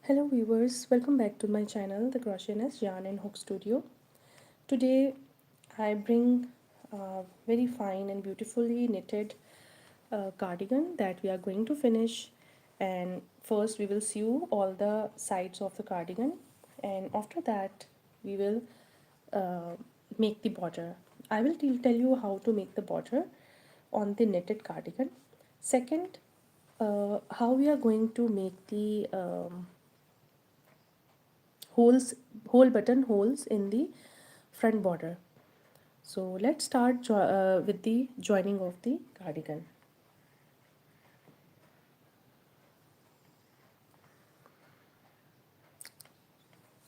Hello viewers, welcome back to my channel, the Crochet Nest Yarn and Hook Studio. Today I bring a very fine and beautifully knitted cardigan that we are going to finish, and first we will sew all the sides of the cardigan, and after that we will uh, make the border. I will tell you how to make the border on the knitted cardigan. Second, how we are going to make the holes, hole button holes in the front border. So let's start with the joining of the cardigan.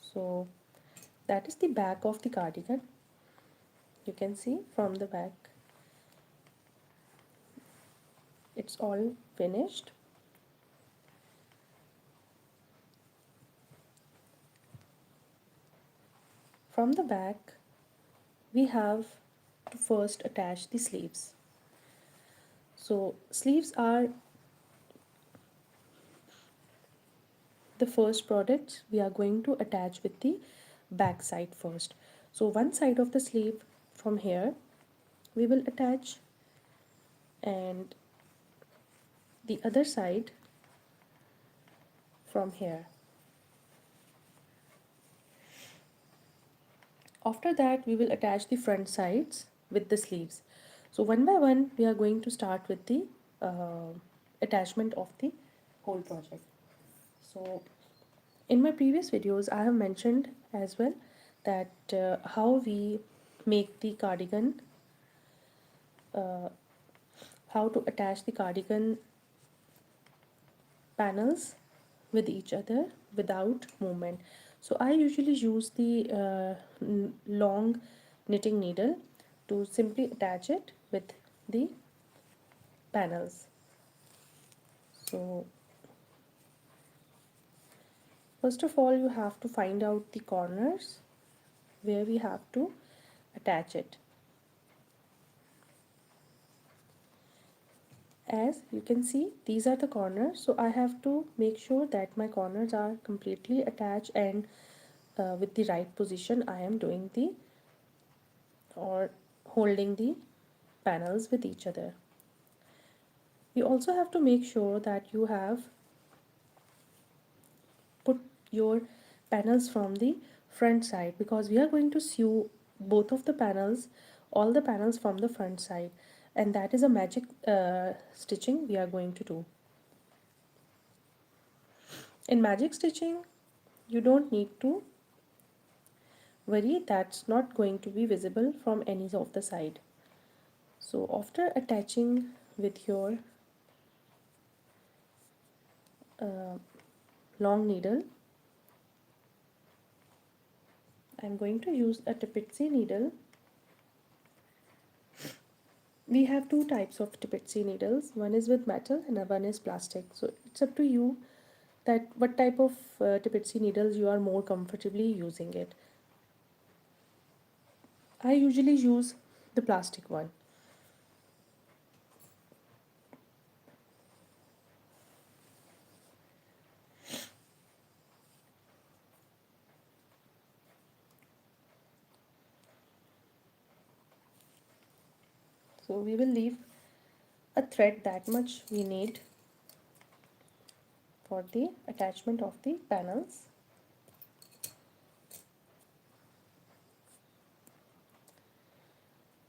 So that is the back of the cardigan. You can see from the back it's all finished. From the back we have to first attach the sleeves. So sleeves are the first product we are going to attach with the back side first. So one side of the sleeve from here we will attach, and the other side from here. After that we will attach the front sides with the sleeves. So one by one we are going to start with the attachment of the whole project. So in my previous videos I have mentioned as well that how we make the cardigan, uh, how to attach the cardigan panels with each other without movement. So I usually use the long knitting needle to simply attach it with the panels. So first of all you have to find out the corners where we have to attach it. As you can see, these are the corners, so I have to make sure that my corners are completely attached, and with the right position I am doing the or holding the panels with each other. You also have to make sure that you have put your panels from the front side, because we are going to sew both of the panels, all the panels from the front side, and that is a magic stitching we are going to do. In magic stitching you don't need to worry, that's not going to be visible from any of the side. So after attaching with your uh, long needle, I'm going to use a Tipitsy needle. We have two types of Tipitsy needles, one is with metal and one is plastic, so it's up to you that what type of Tipitsy needles you are more comfortably using it. I usually use the plastic one. So we will leave a thread that much we need for the attachment of the panels.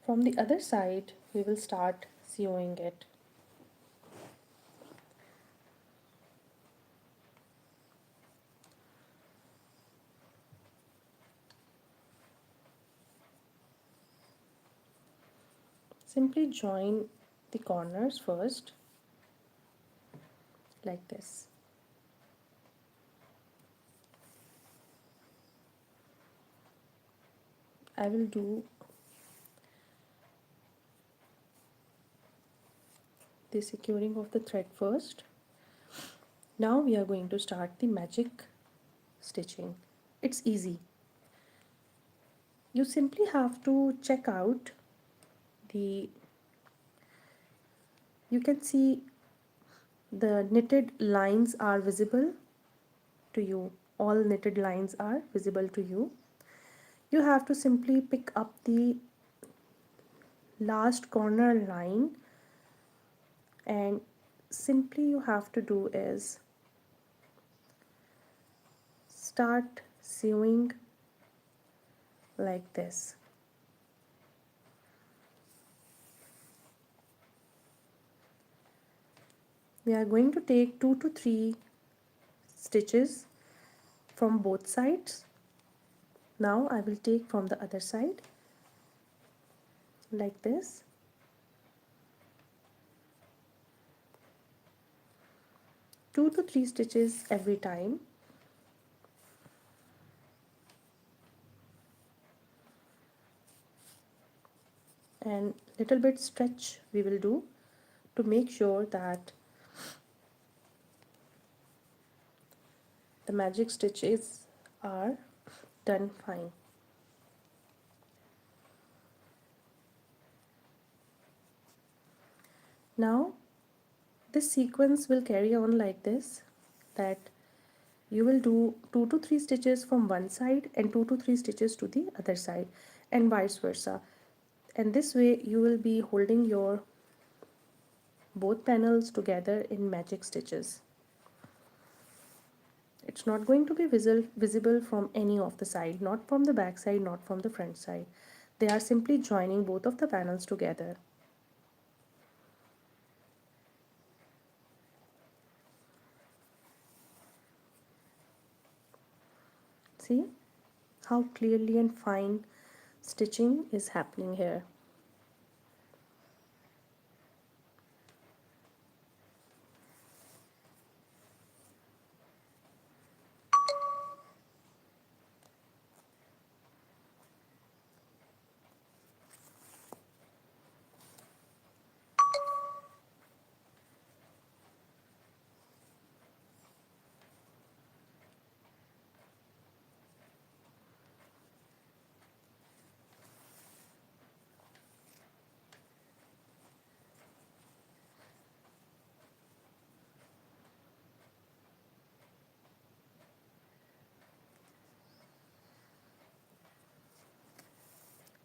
From the other side we will start sewing it. Simply join the corners first like this. I will do the securing of the thread first. Now we are going to start the magic stitching. It's easy. You simply have to check out the, you can see the knitted lines are visible to you, all knitted lines are visible to you. You have to simply pick up the last corner line, and simply you have to do is start sewing like this. We are going to take 2 to 3 stitches from both sides. Now I will take from the other side like this. 2 to 3 stitches every time. And little bit stretch we will do to make sure that the magic stitches are done fine. Now this sequence will carry on like this, that you will do 2 to 3 stitches from one side and 2 to 3 stitches to the other side, and vice versa. And this way you will be holding your both panels together in magic stitches. It's not going to be visible from any of the side, not from the back side, not from the front side. They are simply joining both of the panels together. See how clearly and fine stitching is happening here.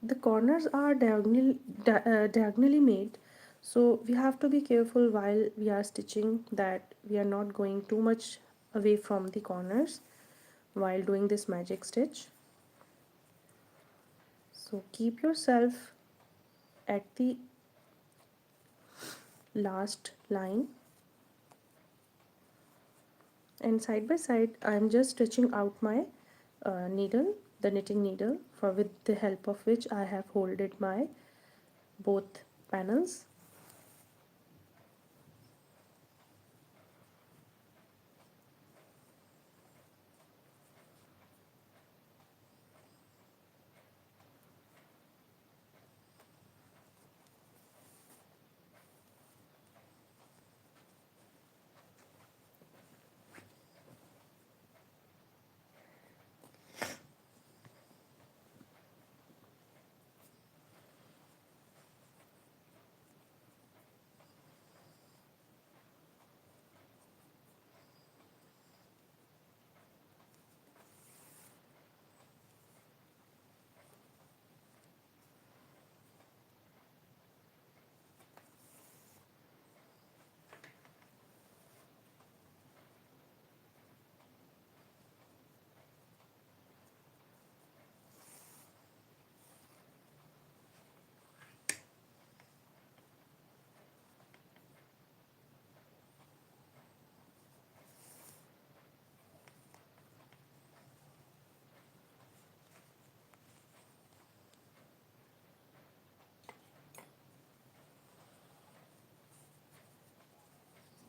The corners are diagonally made, so we have to be careful while we are stitching that we are not going too much away from the corners while doing this magic stitch. So keep yourself at the last line, and side by side I am just stretching out my needle, the knitting needle, for with the help of which I have folded my both panels.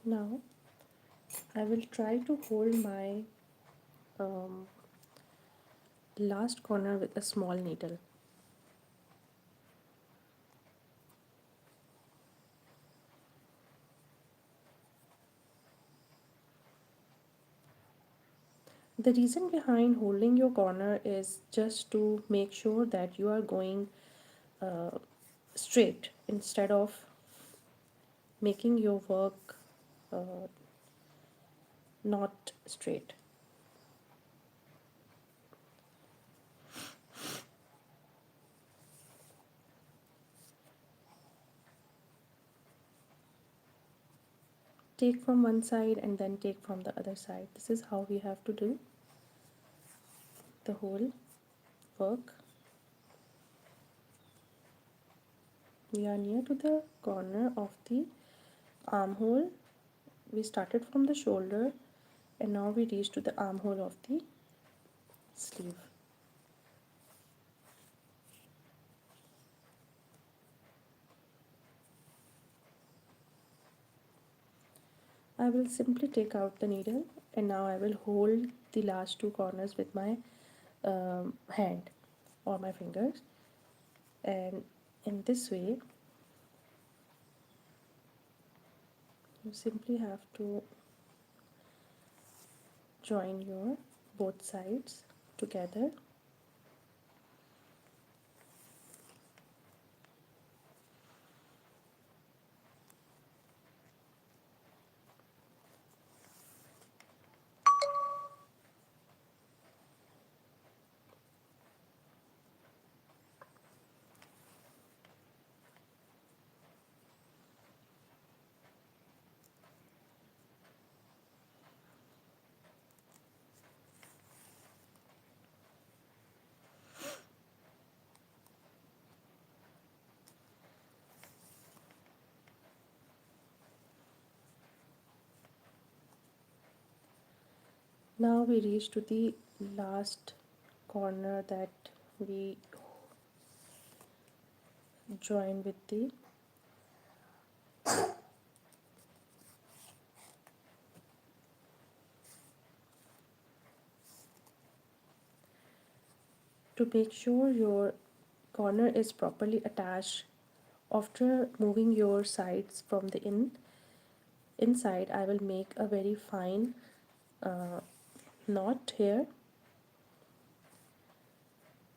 Now I will try to hold my um, last corner with a small needle. The reason behind holding your corner is just to make sure that you are going uh, straight instead of making your work not straight. take from one side and then take from the other side. This is how we have to do the whole work. We are near to the corner of the armhole. We started from the shoulder and now we reach to the armhole of the sleeve. I will simply take out the needle and now I will hold the last two corners with my hand or my fingers, and in this way you simply have to join your both sides together. Now we reach to the last corner that we join with the to make sure your corner is properly attached. After moving your sides from the inside, I will make a very fine knot here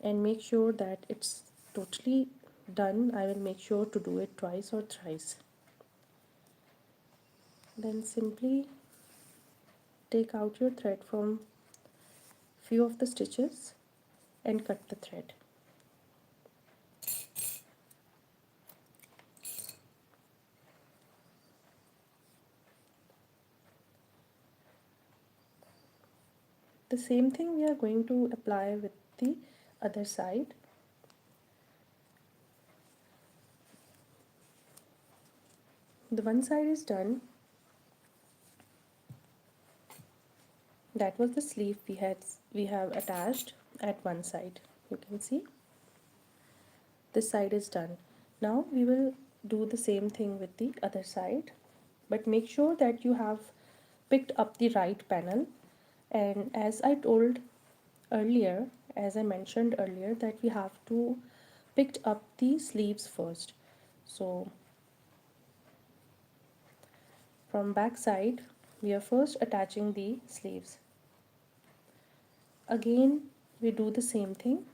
and make sure that it's totally done. I will make sure to do it twice or thrice. Then simply take out your thread from few of the stitches and cut the thread. The same thing we are going to apply with the other side. The one side is done. That was the sleeve we have attached at one side. You can see this side is done. Now we will do the same thing with the other side, but make sure that you have picked up the right panel. And as I told earlier, as I mentioned earlier, that we have to pick up the sleeves first. So from back side we are first attaching the sleeves. Again we do the same thing.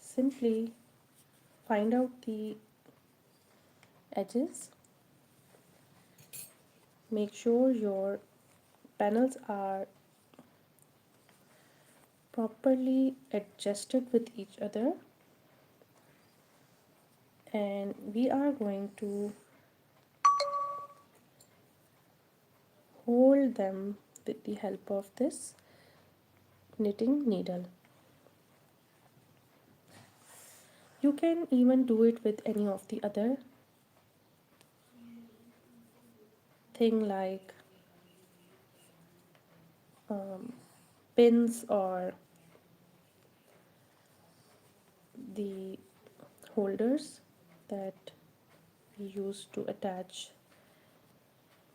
Simply find out the edges, make sure your panels are properly adjusted with each other, and we are going to hold them with the help of this knitting needle. You can even do it with any of the other thing like pins or the holders that we use to attach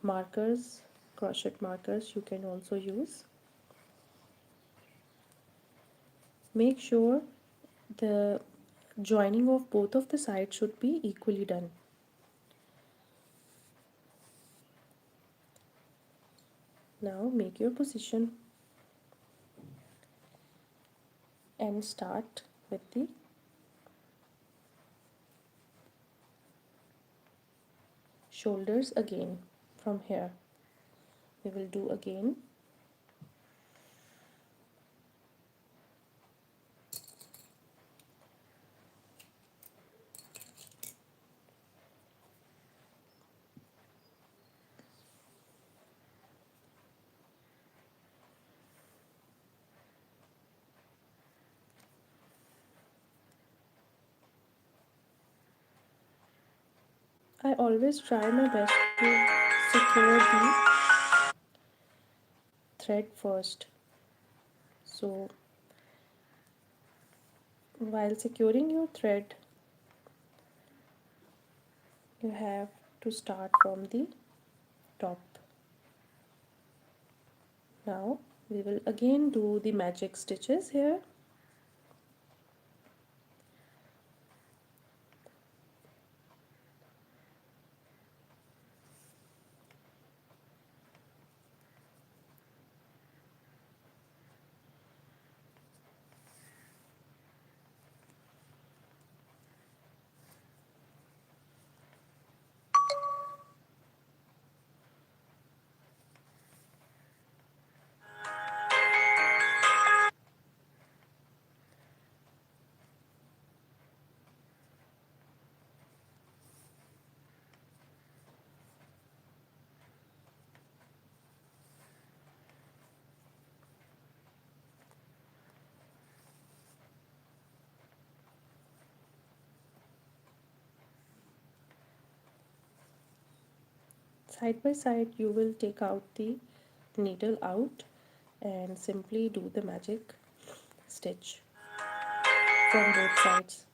markers, crochet markers you can also use. Make sure the joining of both of the sides should be equally done. Now make your position and start with the shoulders again. From here we will do again. I always try my best to secure the thread first. So while securing your thread, you have to start from the top. Now we will again do the magic stitches here. Side by side, you will take out the needle out and simply do the magic stitch from both sides.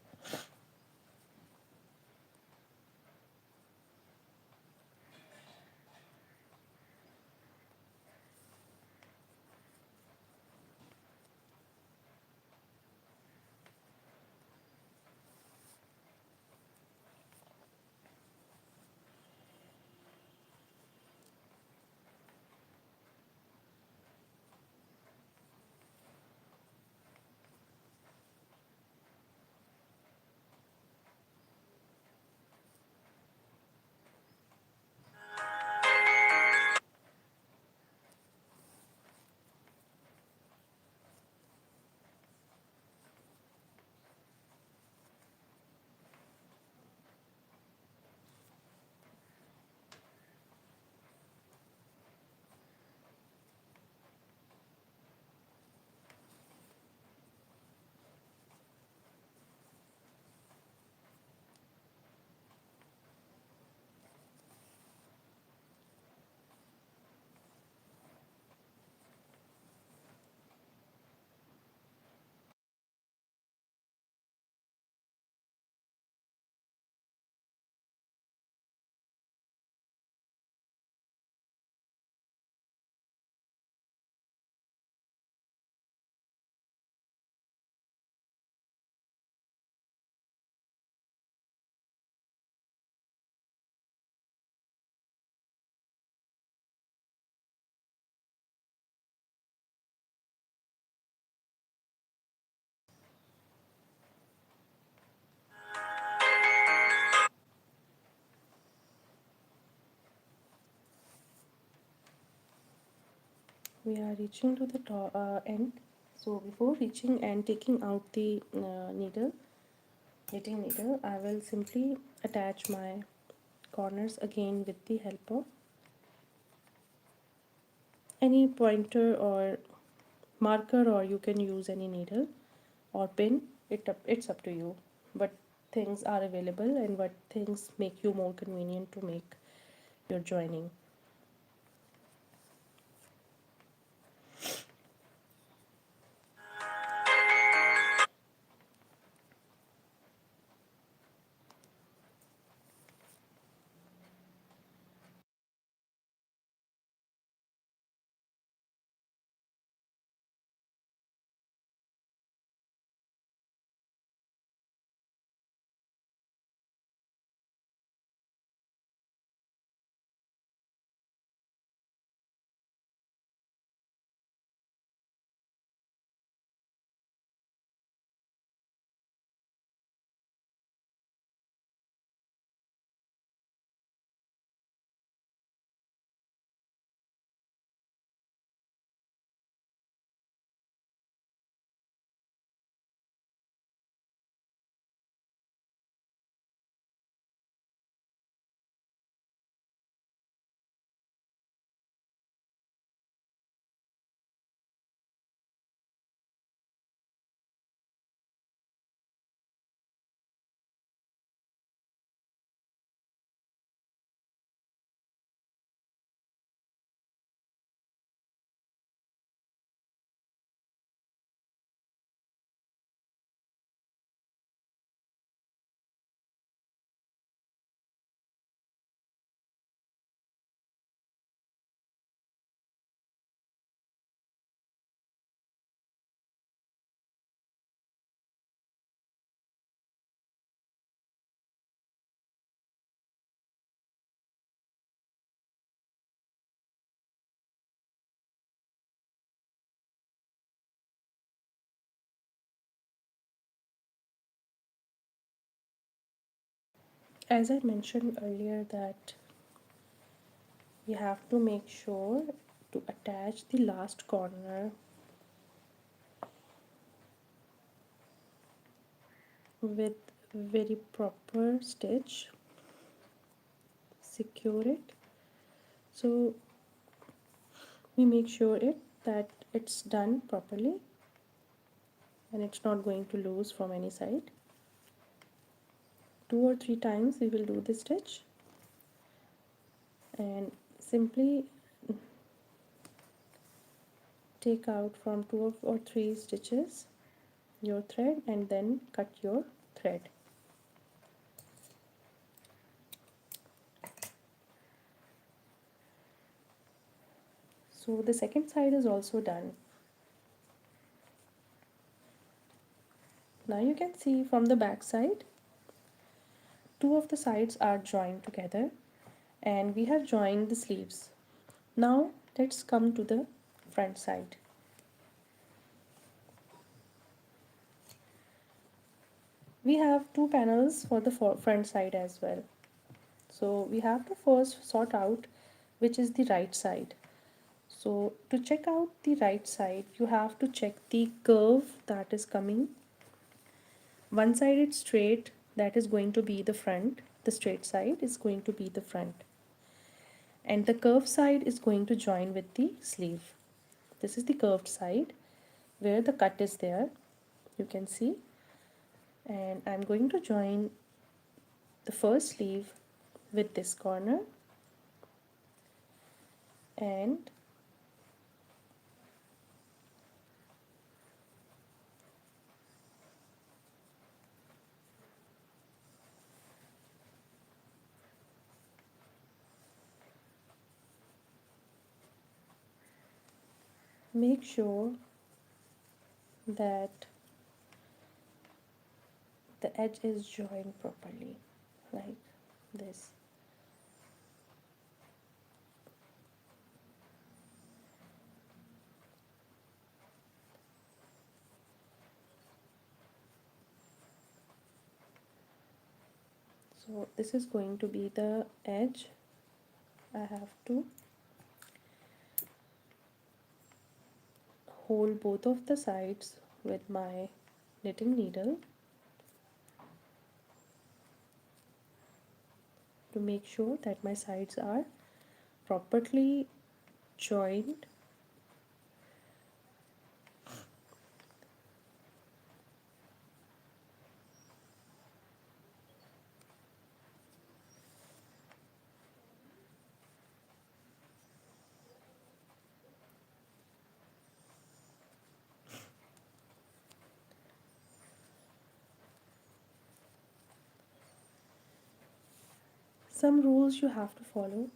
We are reaching to the top, end. So before reaching and taking out the needle, knitting needle, I will simply attach my corners again with the help of any pointer or marker, or you can use any needle or pin. It's up to you what things are available and what things make you more convenient to make your joining. as I mentioned earlier, that we have to make sure to attach the last corner with very proper stitch, secure it, so we make sure that it's done properly and it's not going to loose from any side. 2 or 3 times we will do this stitch, and simply take out from 2 or 3 stitches your thread and then cut your thread. So the second side is also done. Now you can see from the back side, 2 of the sides are joined together and we have joined the sleeves. Now let's come to the front side. We have 2 panels for the front side as well. So we have to first sort out which is the right side. So to check out the right side, you have to check the curve that is coming. One side is straight, that is going to be the front. The straight side is going to be the front. And the curved side is going to join with the sleeve. This is the curved side where the cut is there, you can see. And I'm going to join the first sleeve with this corner and make sure that the edge is joined properly, like this. So this is going to be the edge. I have to hold both of the sides with my knitting needle to make sure that my sides are properly joined. Some rules you have to follow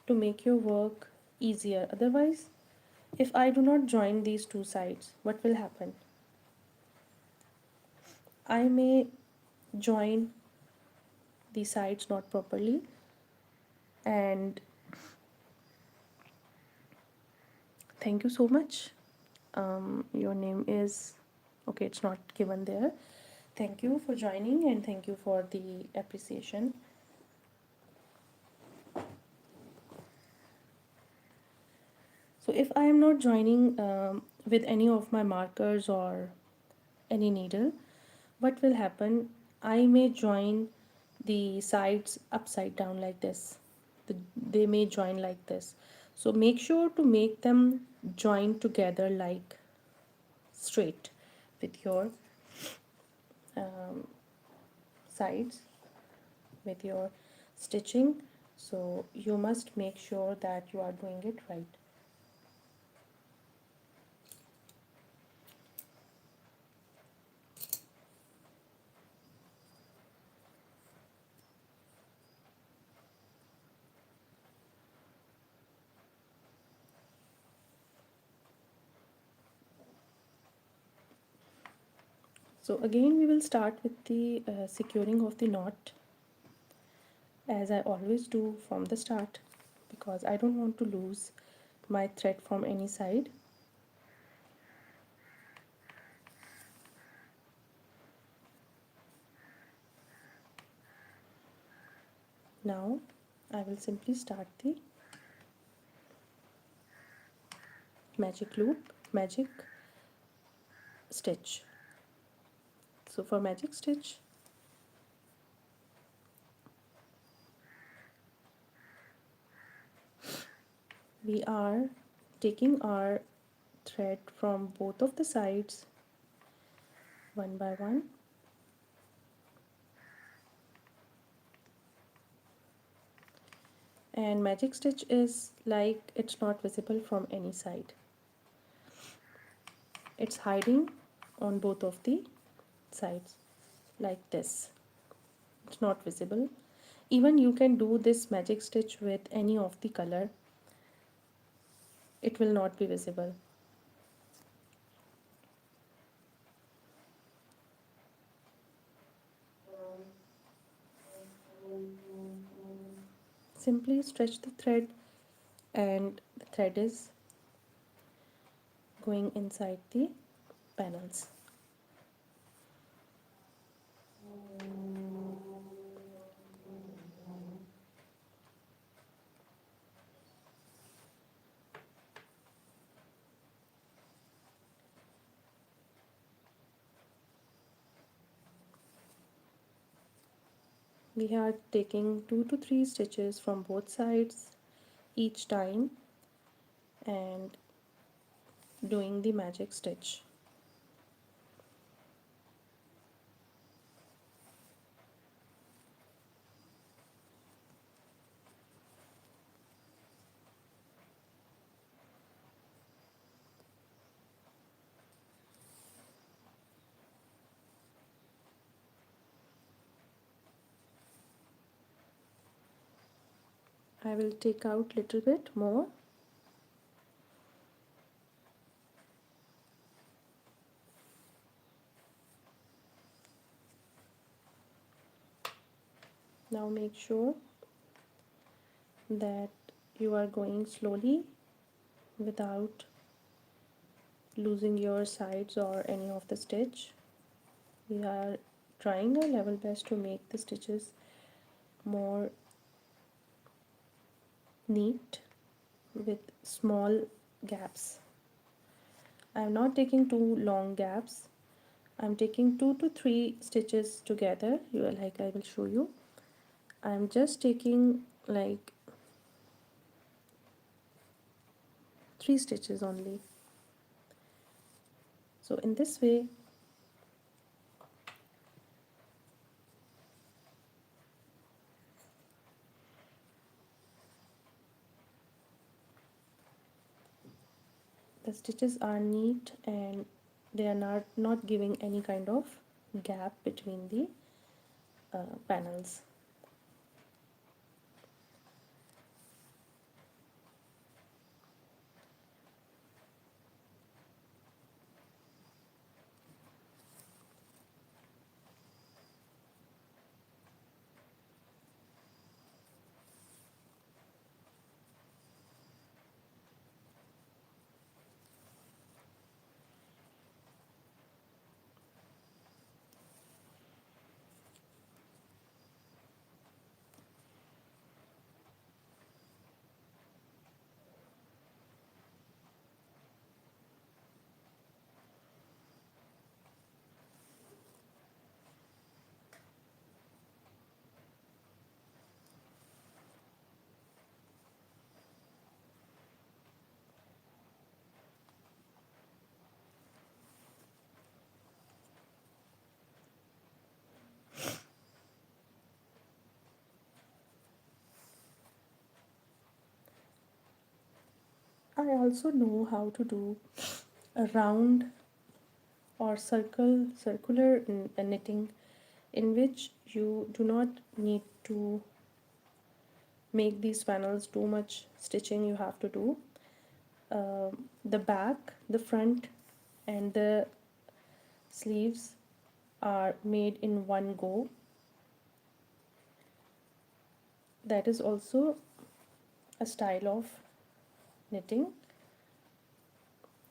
to make your work easier. Otherwise, if I do not join these 2 sides, what will happen? I may join the sides not properly, and thank you so much. Your name is okay, it's not given there. Thank you for joining and thank you for the appreciation. So if I am not joining with any of my markers or any needle, what will happen? I may join the sides upside down like this. They may join like this. So make sure to make them join together like straight with your sides, with your stitching. So you must make sure that you are doing it right. So again we will start with the securing of the knot, as I always do from the start, because I don't want to lose my thread from any side. Now I will simply start the magic stitch. So for magic stitch, we are taking our thread from both of the sides one by one, and magic stitch is like it's not visible from any side. It's hiding on both of the sides like this. It's not visible. Even you can do this magic stitch with any of the color. It will not be visible. Simply stretch the thread and the thread is going inside the panels. We are taking 2 to 3 stitches from both sides each time and doing the magic stitch. I will take out little bit more. Now make sure that you are going slowly without losing your sides or any of the stitch. We are trying our level best to make the stitches more neat with small gaps. I am not taking too long gaps. I'm taking 2 to 3 stitches together. You are like I will show you. I'm just taking like 3 stitches only. So in this way the stitches are neat and they are not giving any kind of gap between the panels. I also know how to do a round or circular knitting in which you do not need to make these panels too much stitching you have to do. The back, the front and the sleeves are made in one go. That is also a style of knitting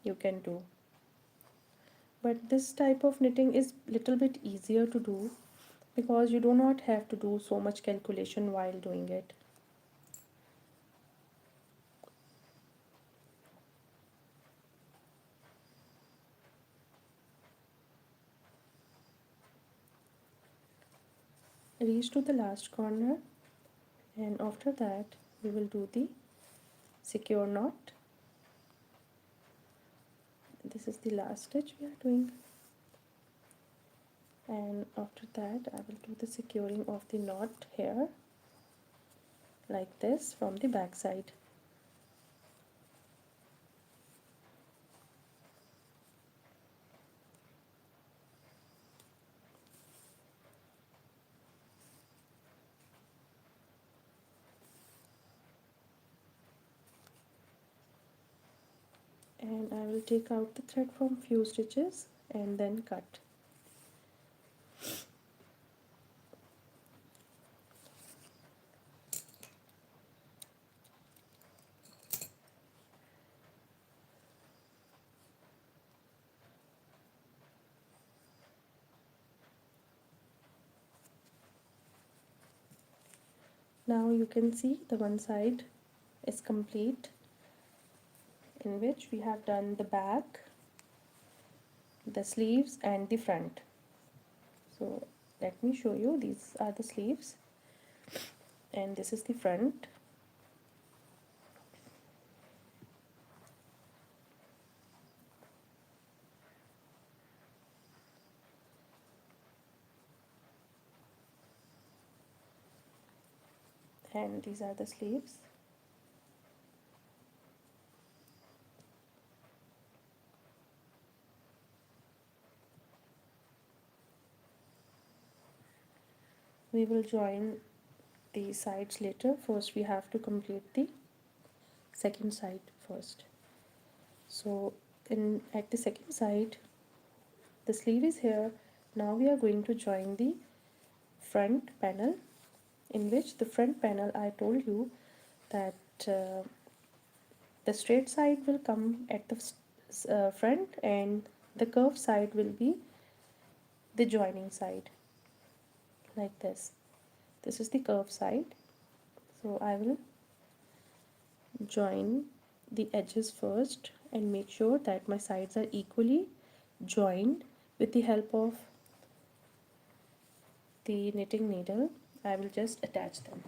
you can do, but this type of knitting is little bit easier to do because you do not have to do so much calculation while doing it. Reach to the last corner, and after that we will do the secure knot. This is the last stitch we are doing, and after that I will do the securing of the knot here like this from the back side. And I will take out the thread from few stitches and then cut. Now you can see the one side is complete, in which we have done the back, the sleeves and the front. So let me show you. These are the sleeves and this is the front. And these are the sleeves. We will join the sides later. First we have to complete the second side first. So at the second side, the sleeve is here. Now we are going to join the front panel, in which the front panel I told you that the straight side will come at the front and the curved side will be the joining side, like this. This is the curved side. So I will join the edges first and make sure that my sides are equally joined with the help of the knitting needle. I will just attach them.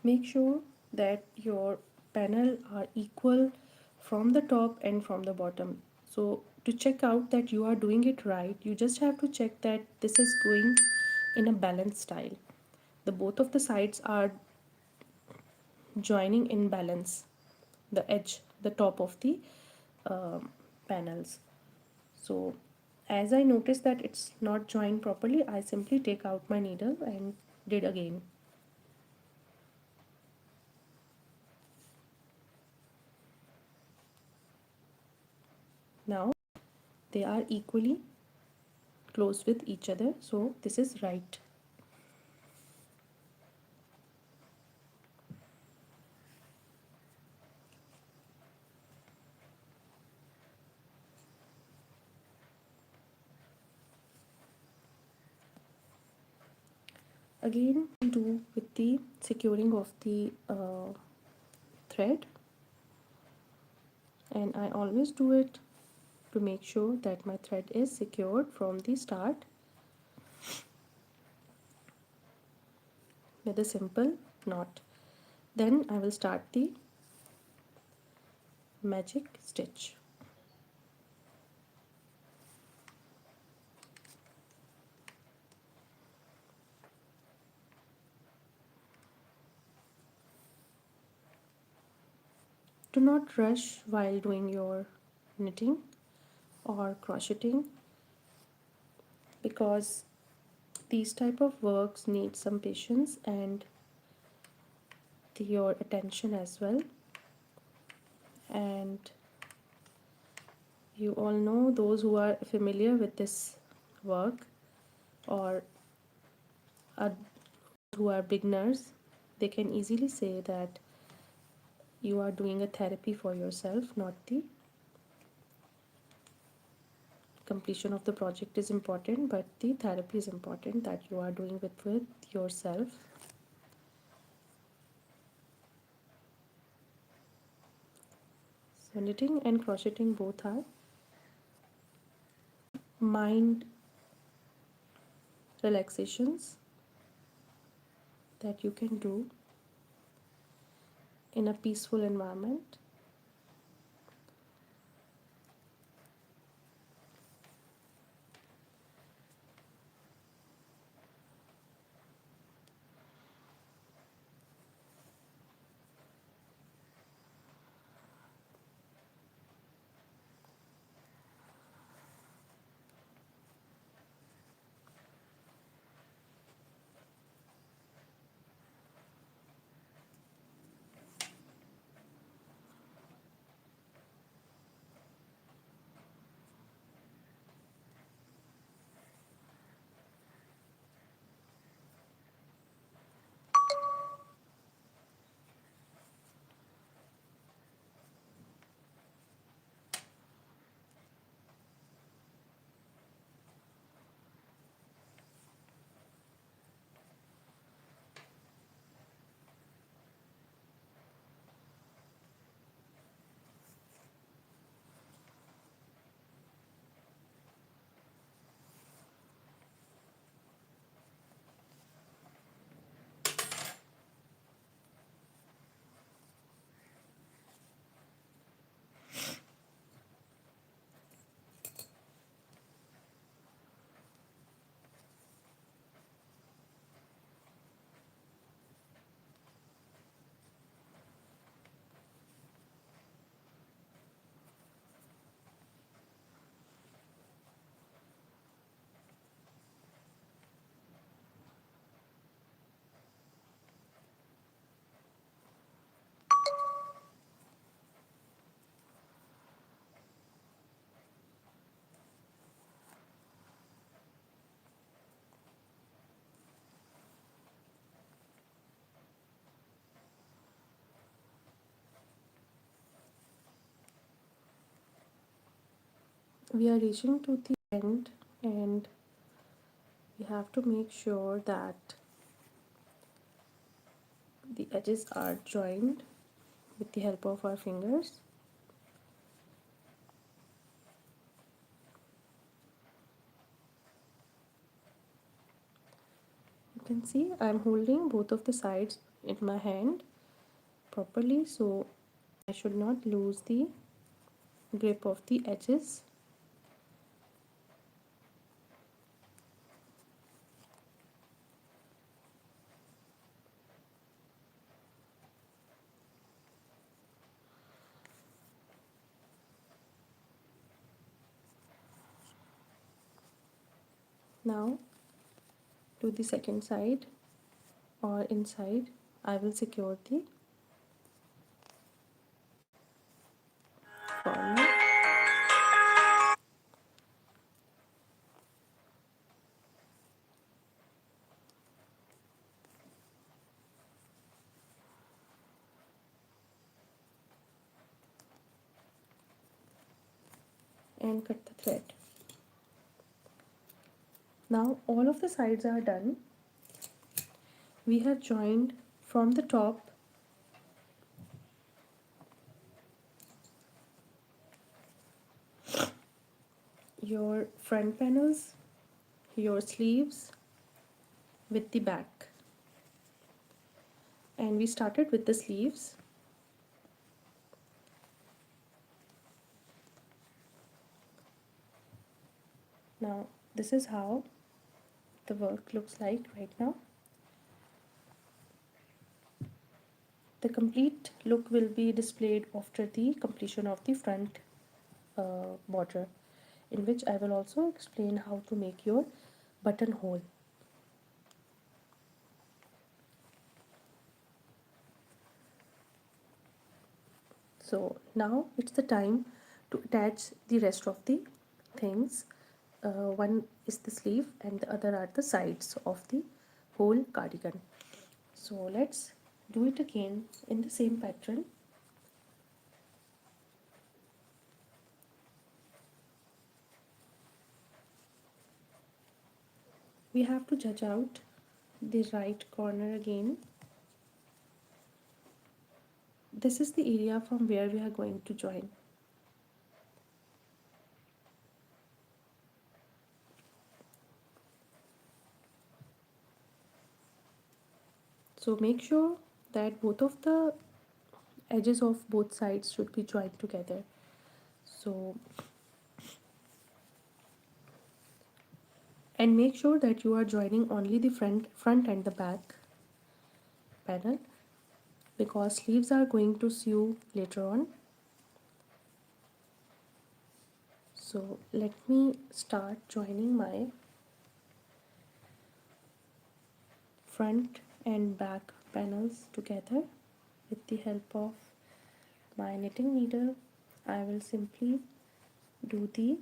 Make sure that your panel are equal from the top and from the bottom. So to check out that you are doing it right, you just have to check that this is going in a balanced style. The both of the sides are joining in balance, the edge, the top of the panels. So as I notice that it's not joined properly, I simply take out my needle and did again. Now they are equally close with each other, so this is right. Again, do with the securing of the thread, and I always do it to make sure that my thread is secured from the start with a simple knot. Then I will start the magic stitch. Do not rush while doing your knitting or crocheting, because these type of works need some patience and your attention as well. And you all know, those who are familiar with this work or who are beginners, they can easily say that you are doing a therapy for yourself. Not the completion of the project is important, but the therapy is important that you are doing with yourself. So knitting and crocheting both are mind relaxations that you can do in a peaceful environment. We are reaching to the end, and we have to make sure that the edges are joined with the help of our fingers. You can see I'm holding both of the sides in my hand properly, so I should not lose the grip of the edges. Now to the second side or inside, I will secure the corner. and cut the thread. Now all of the sides are done. We have joined from the top your front panels, your sleeves with the back, and we started with the sleeves. Now this is how the work looks like right now. The complete look will be displayed after the completion of the front border, in which I will also explain how to make your buttonhole. So now it's the time to attach the rest of the things. One is the sleeve and the other are the sides of the whole cardigan. So let's do it again in the same pattern. We have to judge out the right corner again. This is the area from where we are going to join. So make sure that both of the edges of both sides should be joined together. So, and make sure that you are joining only the front and the back panel, because sleeves are going to sew later on. So let me start joining my front and back panels together with the help of my knitting needle. I will simply do the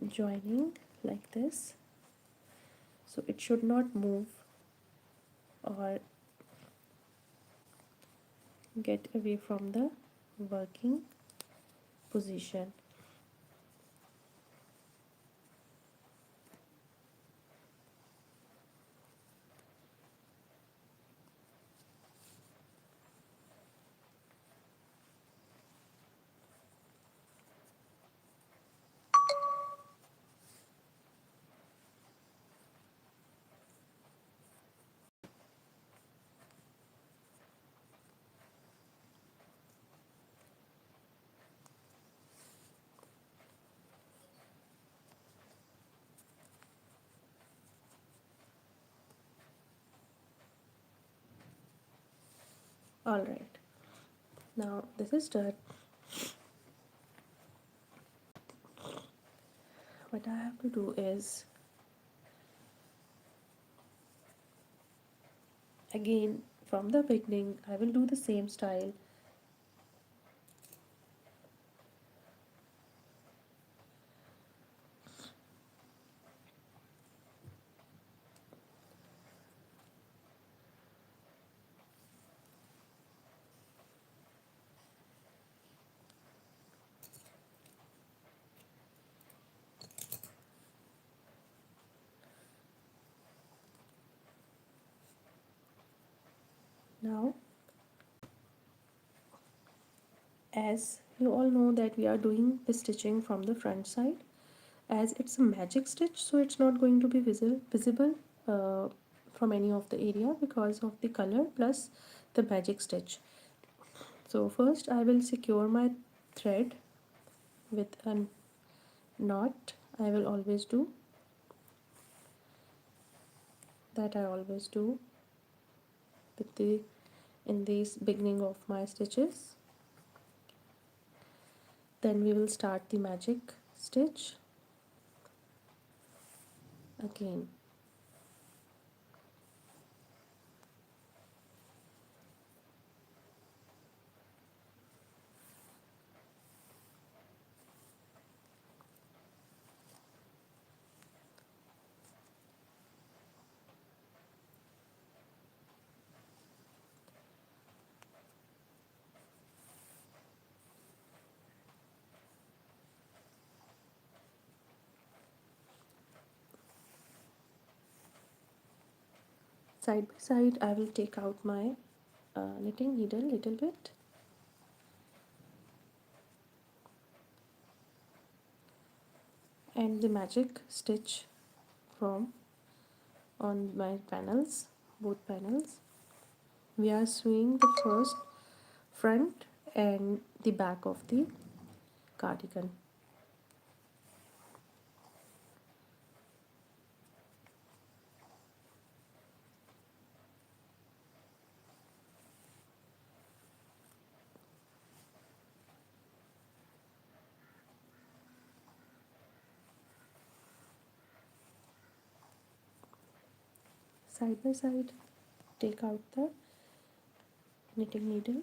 joining like this, so it should not move or get away from the working position. Alright, now this is done. What I have to do is, again from the beginning, I will do the same style. Now, as you all know that we are doing the stitching from the front side, as it's a magic stitch, so it's not going to be visible from any of the area because of the color plus the magic stitch. So first I will secure my thread with a knot. I will always do that. I always do with the in this beginning of my stitches. Then we will start the magic stitch again. Side by side I will take out my knitting needle little bit and the magic stitch from on my panels, both panels. We are sewing the first front and the back of the cardigan. Side by side, take out the knitting needle.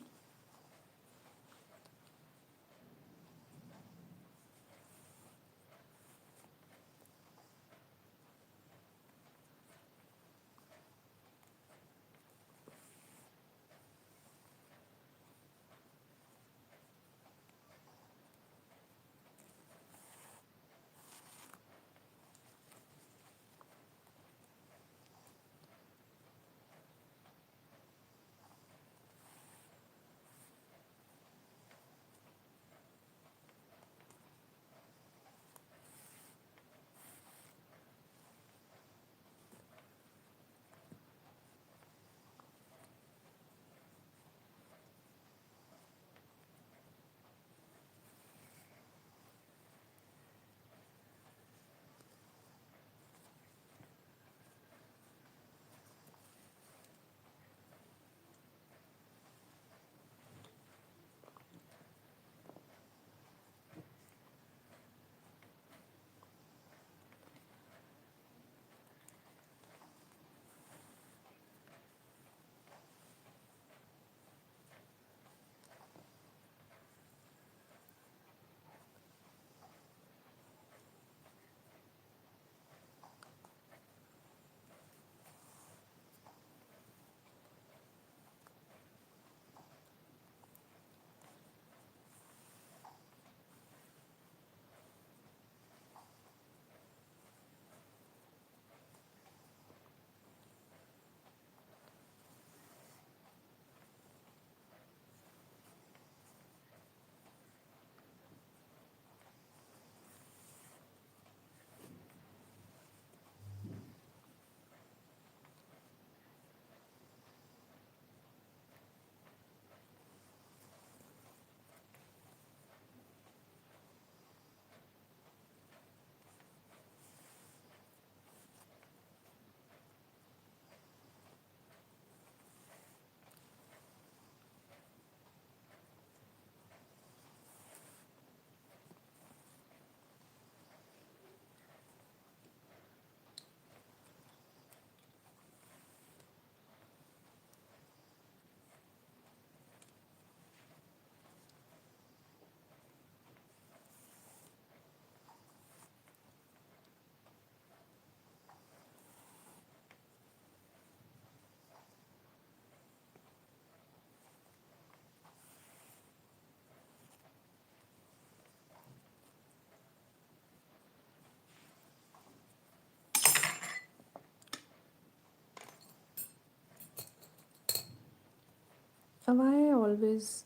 Why I always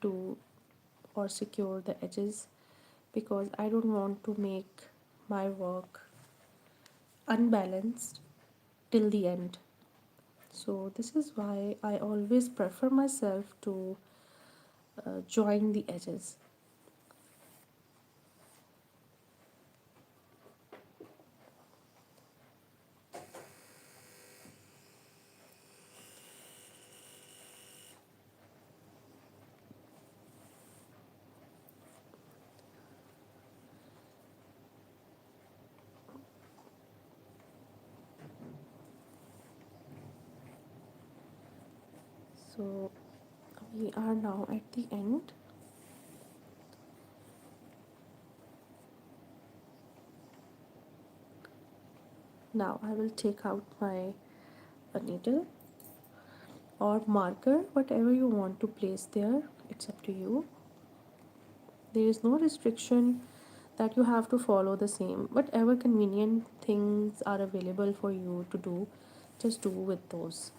do or secure the edges, because I don't want to make my work unbalanced till the end. So this is why I always prefer myself to join the edges. So we are now at the end. Now I will take out my needle or marker, whatever you want to place there, it's up to you. There is no restriction that you have to follow the same. Whatever convenient things are available for you to do, just do with those.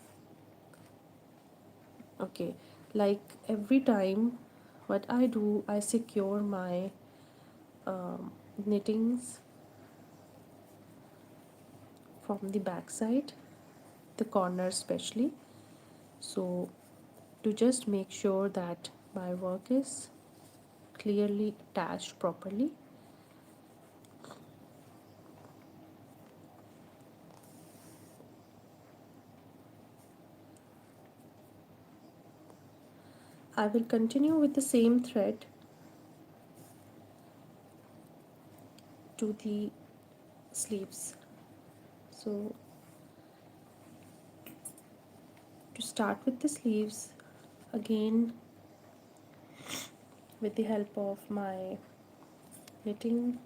Okay, like every time what I do, I secure my knittings from the back side, the corner especially, so to just make sure that my work is clearly attached properly. I will continue with the same thread to the sleeves. So to start with the sleeves, again with the help of my knitting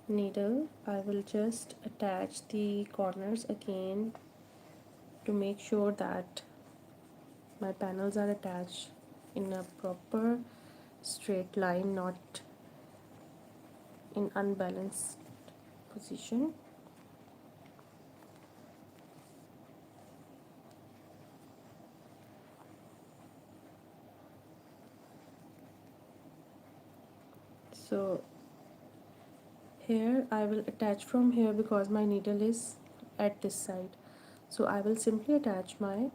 needle, I will just attach the corners again to make sure that my panels are attached in a proper straight line, not in unbalanced position. So here I will attach from here because my needle is at this side, so I will simply attach my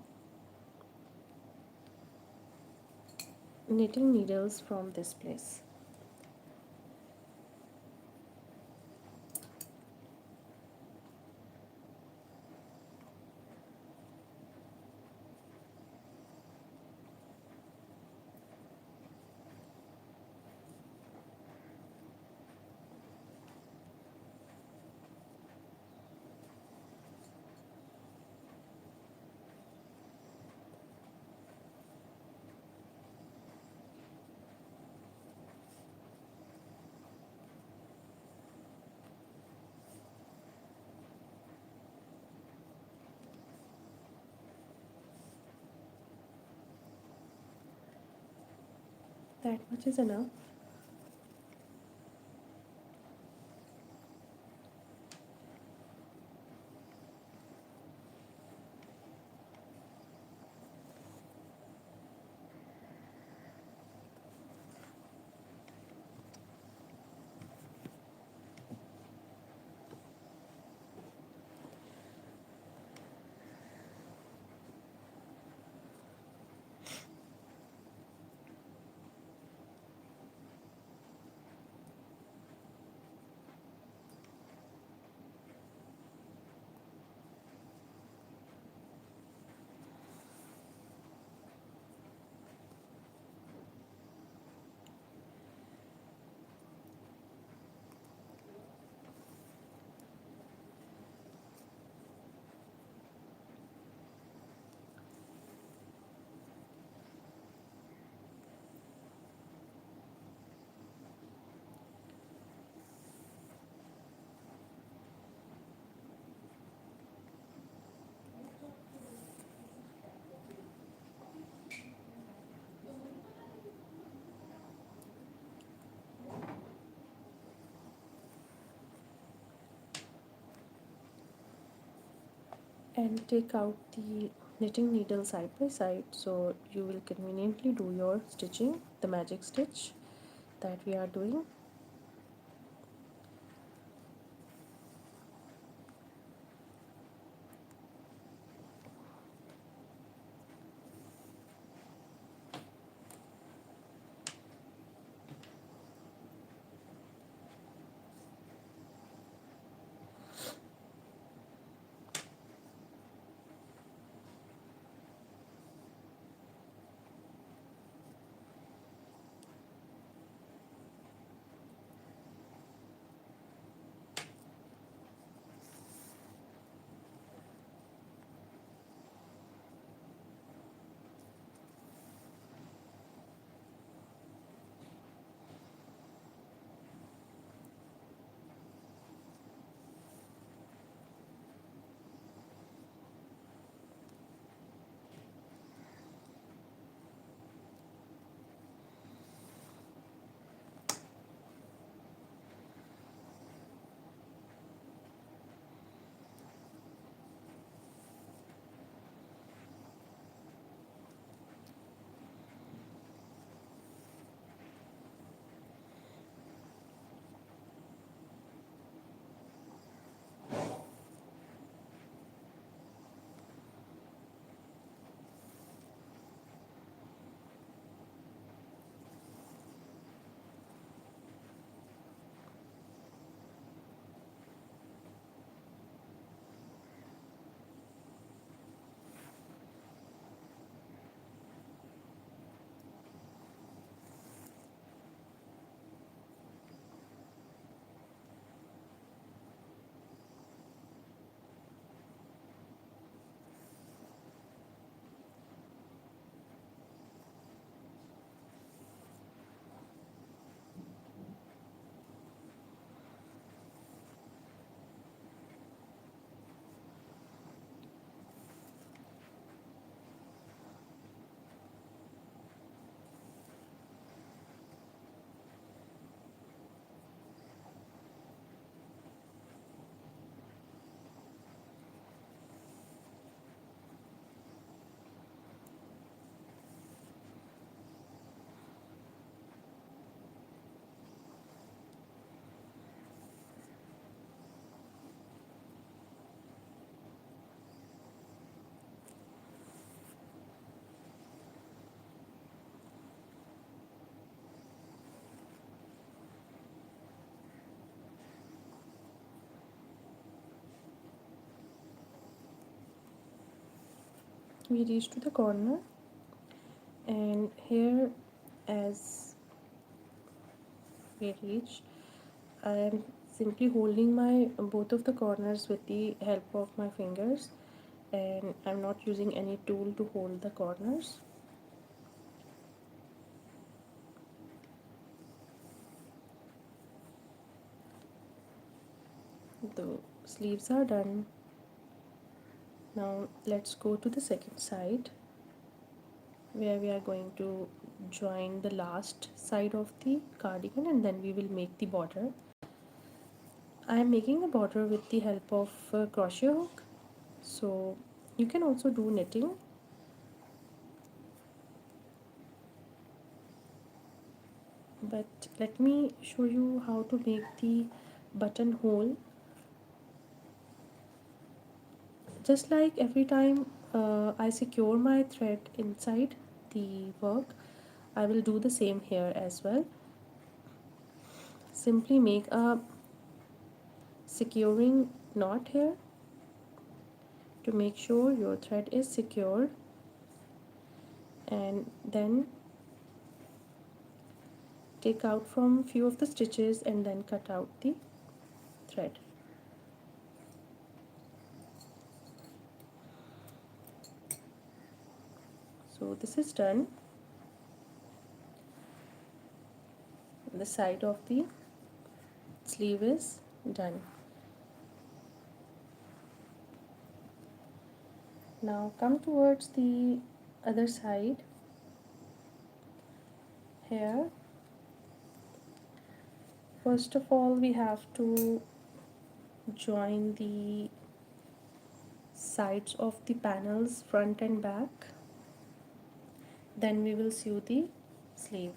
knitting needles from this place. That much is enough. And take out the knitting needle side by side so you will conveniently do your stitching, the magic stitch that we are doing. we reach to the corner, and here as we reach, I am simply holding my both of the corners with the help of my fingers, and I'm not using any tool to hold the corners. The sleeves are done. Now let's go to the second side, where we are going to join the last side of the cardigan, and then we will make the border. I am making the border with the help of a crochet hook, so you can also do knitting. But let me show you how to make the buttonhole. Just like every time I secure my thread inside the work, I will do the same here as well. Simply make a securing knot here to make sure your thread is secured, and then take out from few of the stitches and then cut out the thread. So this is done. The side of the sleeve is done. Now come towards the other side. Here, first of all, we have to join the sides of the panels, front and back. Then we will sew the sleeve.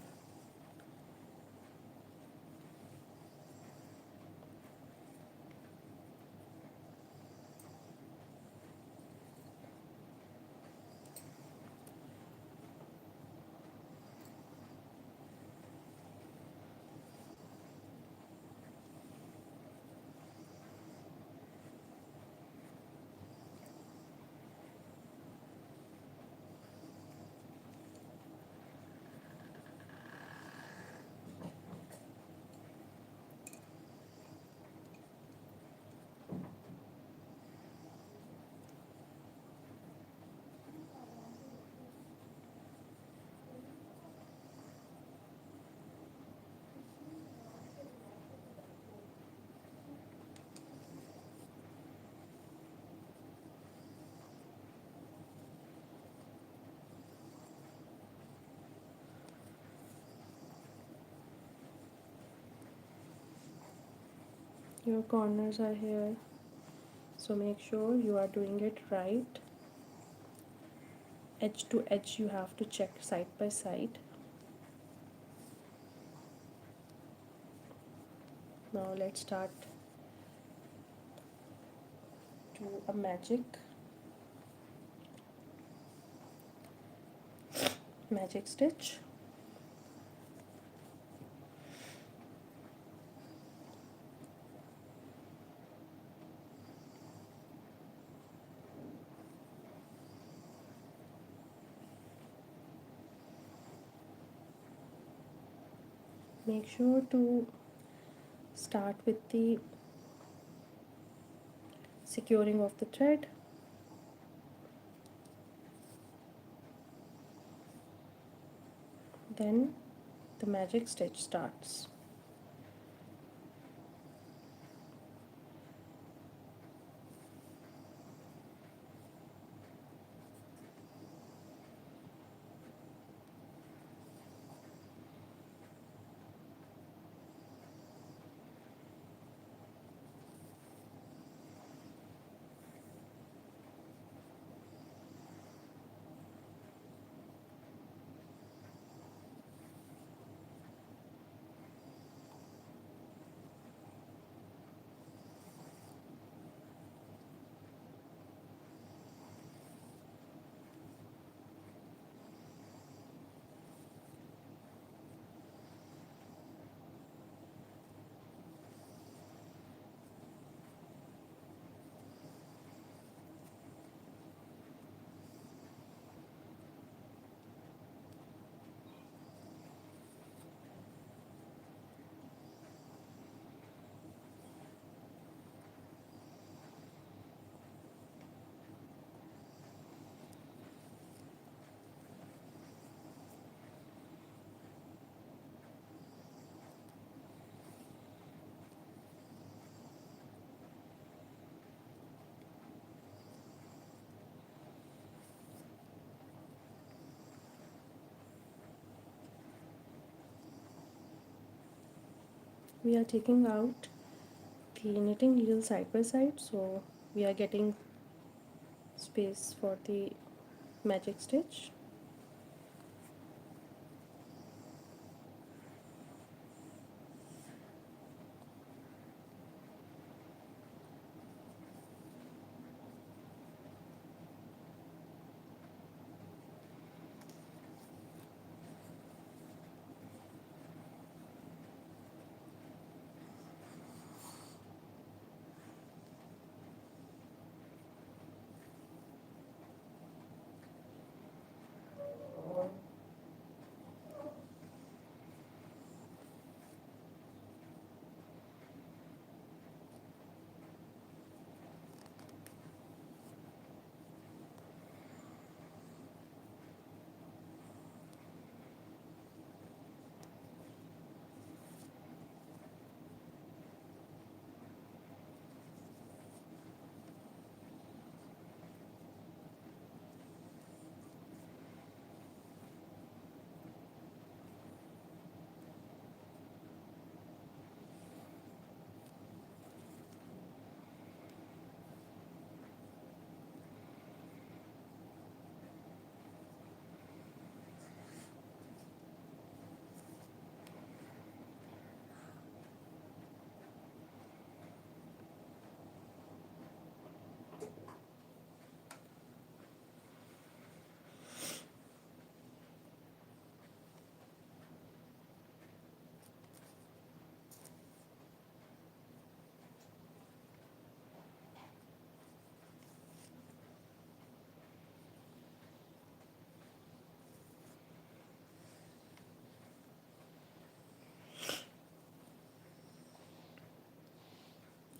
Your corners are here, so make sure you are doing it right. Edge to edge you have to check side by side. Now let's start to a magic stitch. Make sure to start with the securing of the thread, then the magic stitch starts. we are taking out the knitting needle side by side, so we are getting space for the magic stitch.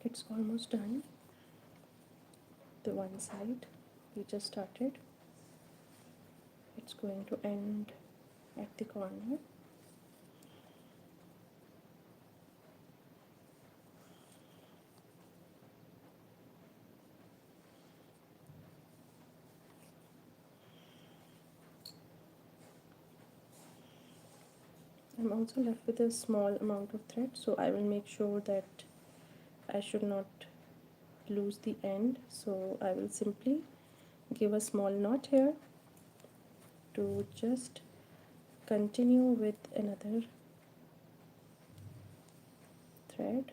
It's almost done. The one side we just started, it's going to end at the corner. I'm also left with a small amount of thread, so I will make sure that I should not lose the end, so I will simply give a small knot here to just continue with another thread.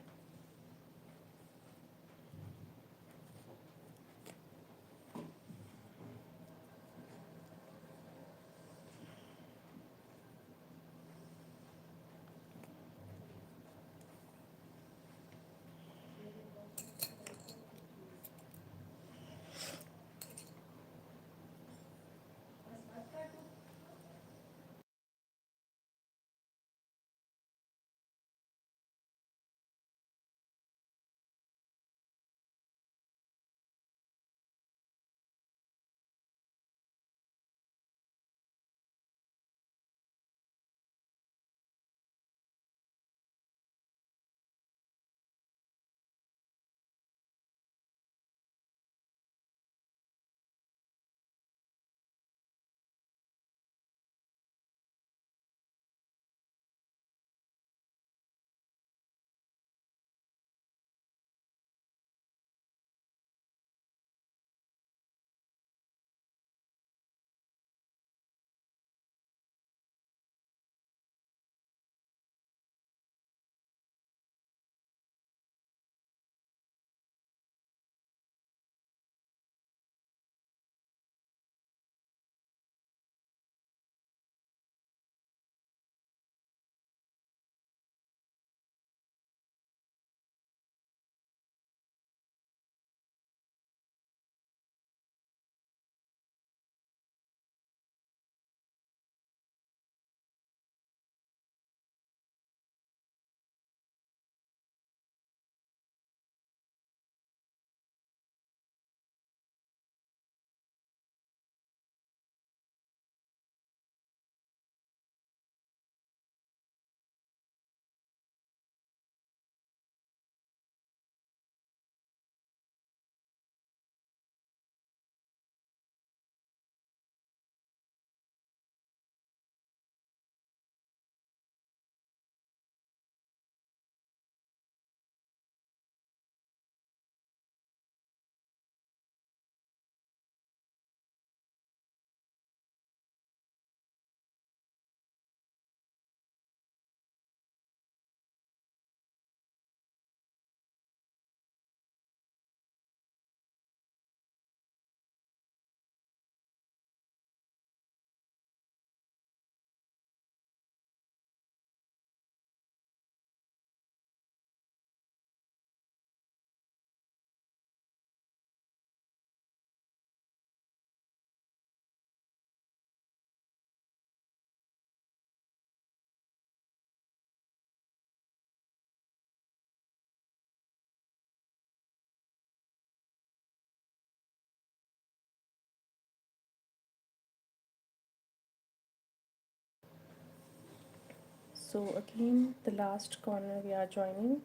So again, the last corner we are joining.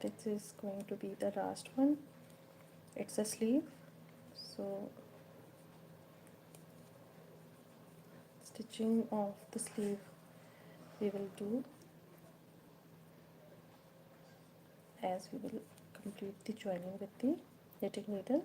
This is going to be the last one. It's a sleeve, so stitching of the sleeve we will do as we will complete the joining with the knitting needle.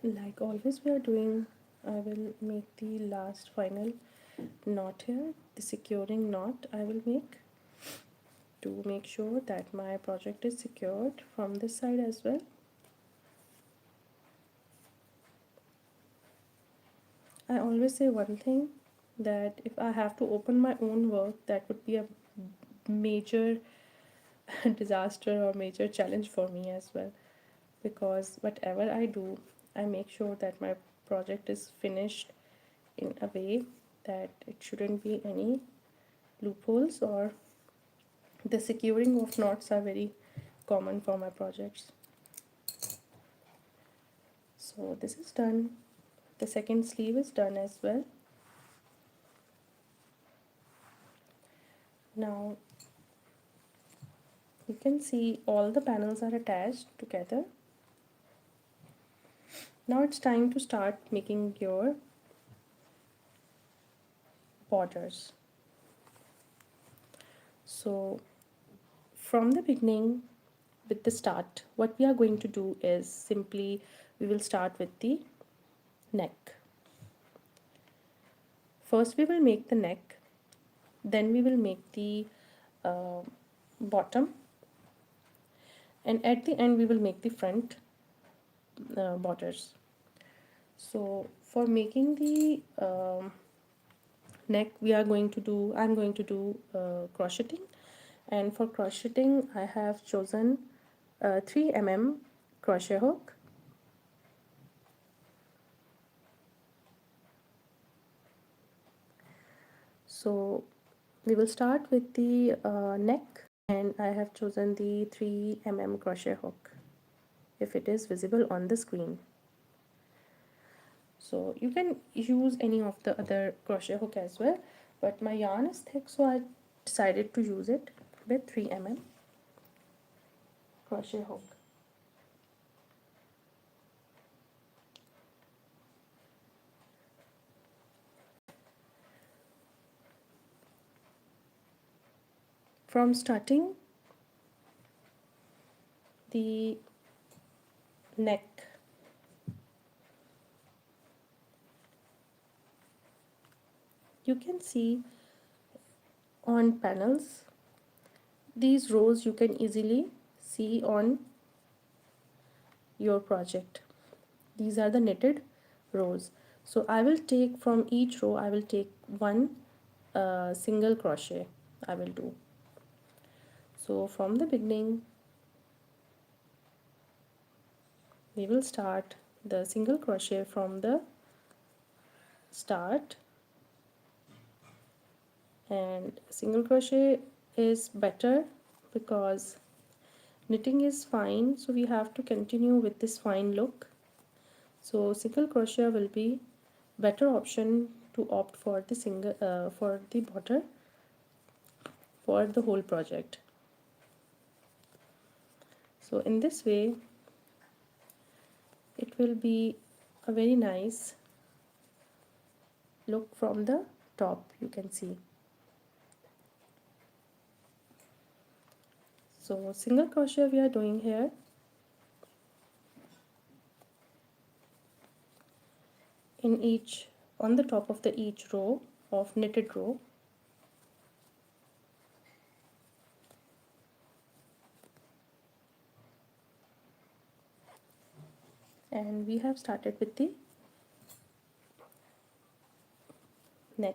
Like always we are doing, I will make the last final knot here, the securing knot I will make to make sure that my project is secured from this side as well. I always say one thing, that if I have to open my own work, that would be a major disaster or major challenge for me as well, because whatever I do, I make sure that my project is finished in a way that it shouldn't be any loopholes, or the securing of knots are very common for my projects. So this is done. The second sleeve is done as well. Now you can see all the panels are attached together. Now it's time to start making your borders. So from the beginning, with the start, what we are going to do is simply we will start with the neck. First we will make the neck, then we will make the uh, bottom, and at the end we will make the front borders. So for making the neck, we are going to do, I'm going to do crocheting, and for crocheting I have chosen 3 mm crochet hook. So we will start with the neck, and I have chosen the 3 mm crochet hook, if it is visible on the screen. So you can use any of the other crochet hook as well, but my yarn is thick, so I decided to use it with 3 mm crochet hook. From starting the neck, you can see on panels, these rows you can easily see on your project. These are the knitted rows. So I will take, from each row I will take one single crochet I will do. So from the beginning we will start the single crochet from the start, and single crochet is better because knitting is fine, so we have to continue with this fine look. So single crochet will be better option to opt for the single for the border for the whole project. So in this way it will be a very nice look from the top, you can see. So single crochet we are doing here, in each, on the top of the each row of knitted row. And we have started with the neck.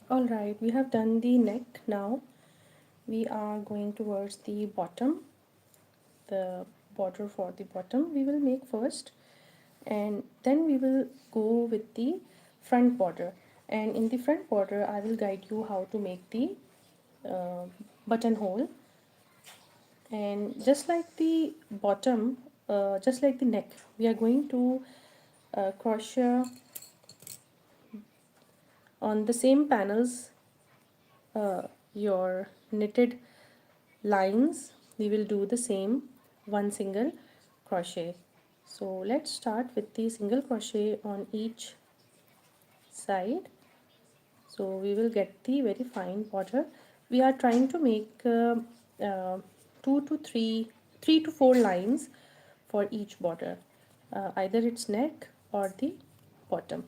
Alright, we have done the neck. Now we are going towards the bottom. The border for the bottom we will make first, and then we will go with the front border, and in the front border I will guide you how to make the uh, buttonhole. And just like the bottom, just like the neck, we are going to crochet on the same panels, your knitted lines. We will do the same, one single crochet. So let's start with the single crochet on each side. So we will get the very fine border. We are trying to make uh, two to three to four lines for each border, either its neck or the bottom.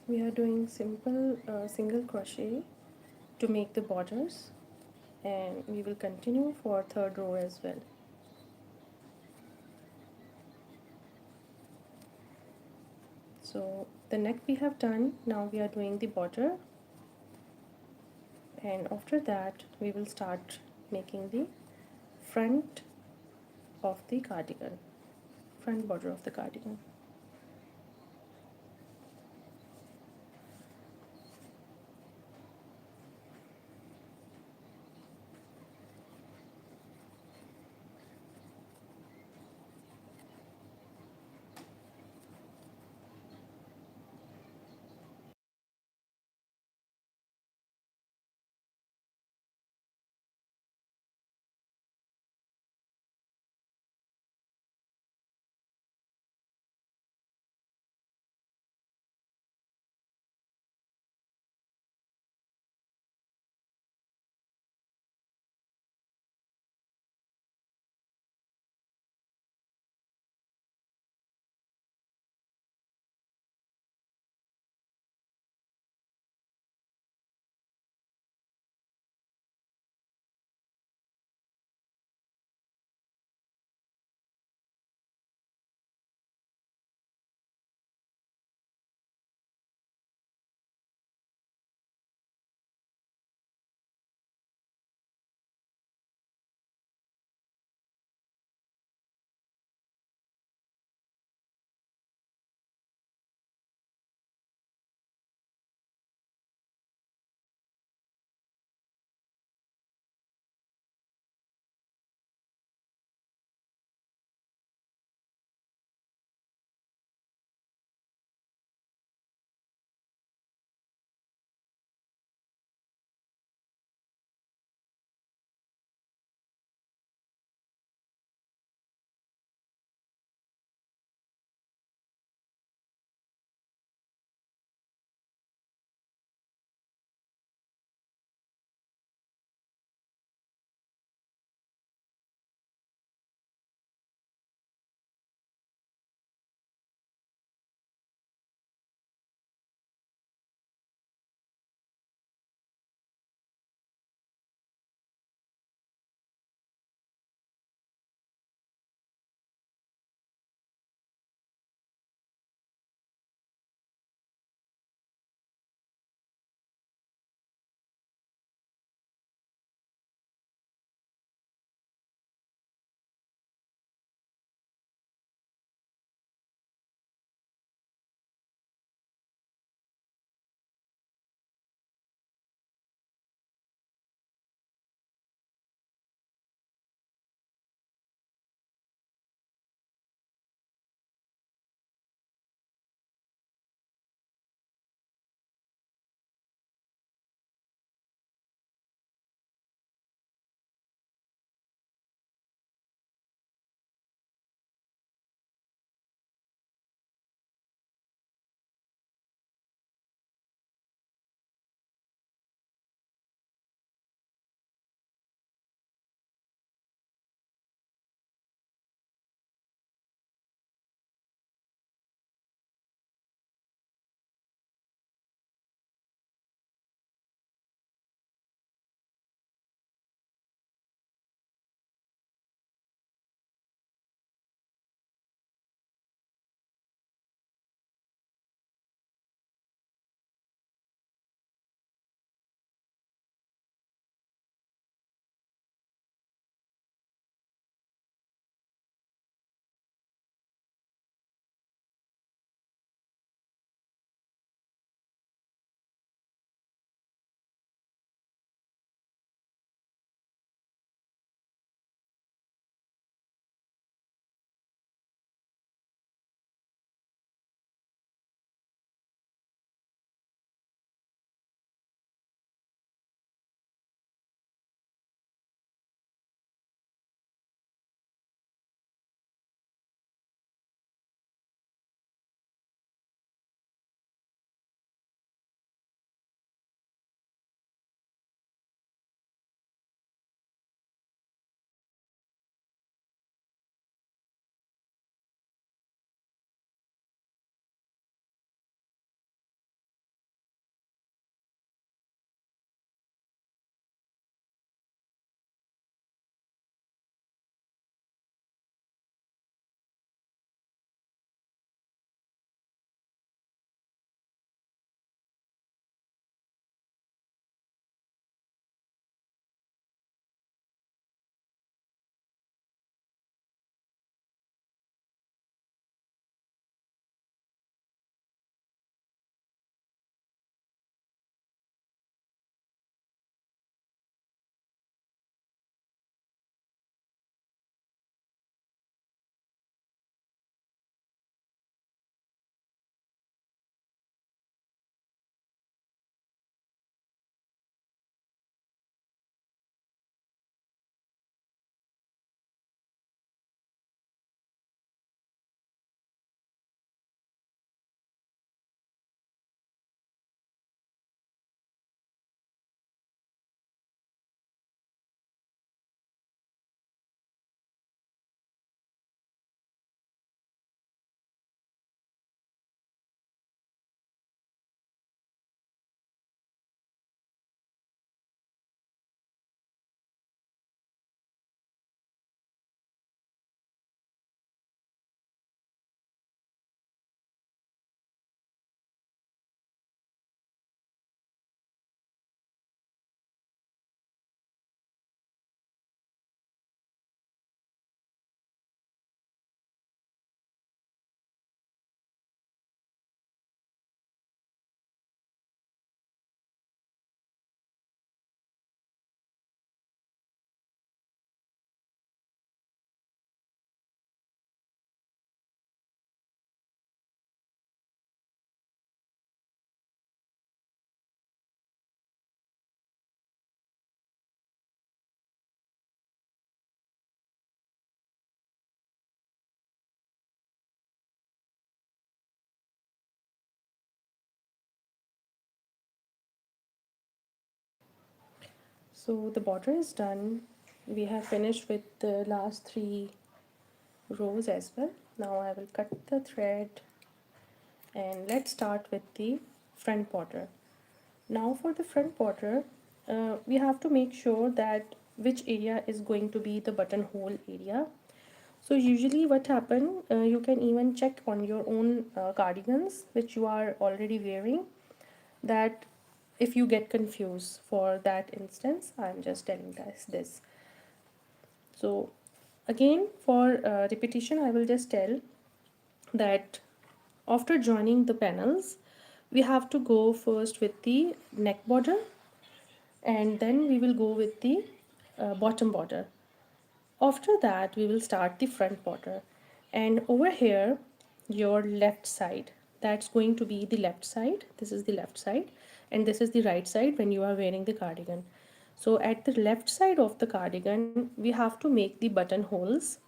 We are doing simple single crochet to make the borders, and we will continue for third row as well. So the neck we have done. Now we are doing the border, and after that we will start making the front of the cardigan, front border of the cardigan. So the border is done. We have finished with the last 3 rows as well. Now I will cut the thread and let's start with the front border. Now for the front border, we have to make sure that which area is going to be the buttonhole area. So usually what happen, you can even check on your own cardigans which you are already wearing, that if you get confused for that instance, I'm just telling this. So again, for repetition, I will just tell that after joining the panels, we have to go first with the neck border, and then we will go with the bottom border. After that, we will start the front border, and over here, your left side, that's going to be the left side. This is the left side, and this is the right side when you are wearing the cardigan. So at the left side of the cardigan, we have to make the buttonholes,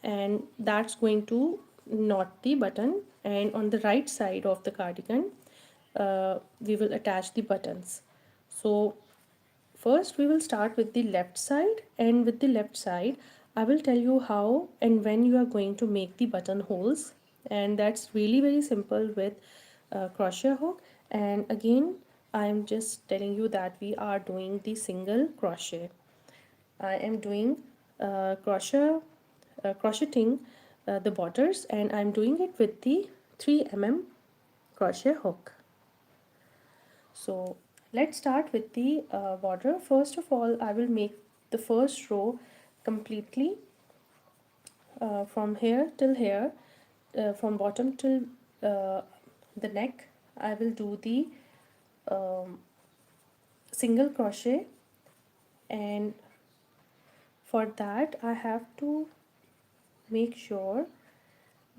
and that's going to knot the button. And on the right side of the cardigan, we will attach the buttons. So first we will start with the left side, and with the left side I will tell you how and when you are going to make the buttonholes, and that's really very simple with crochet hook. And again, I am just telling you that we are doing the single crochet. I am doing crocheting the borders, and I'm doing it with the 3 mm crochet hook. So let's start with the border. First of all, I will make the first row completely from here till here, from bottom till the neck. I will do the um, single crochet, and for that I have to make sure,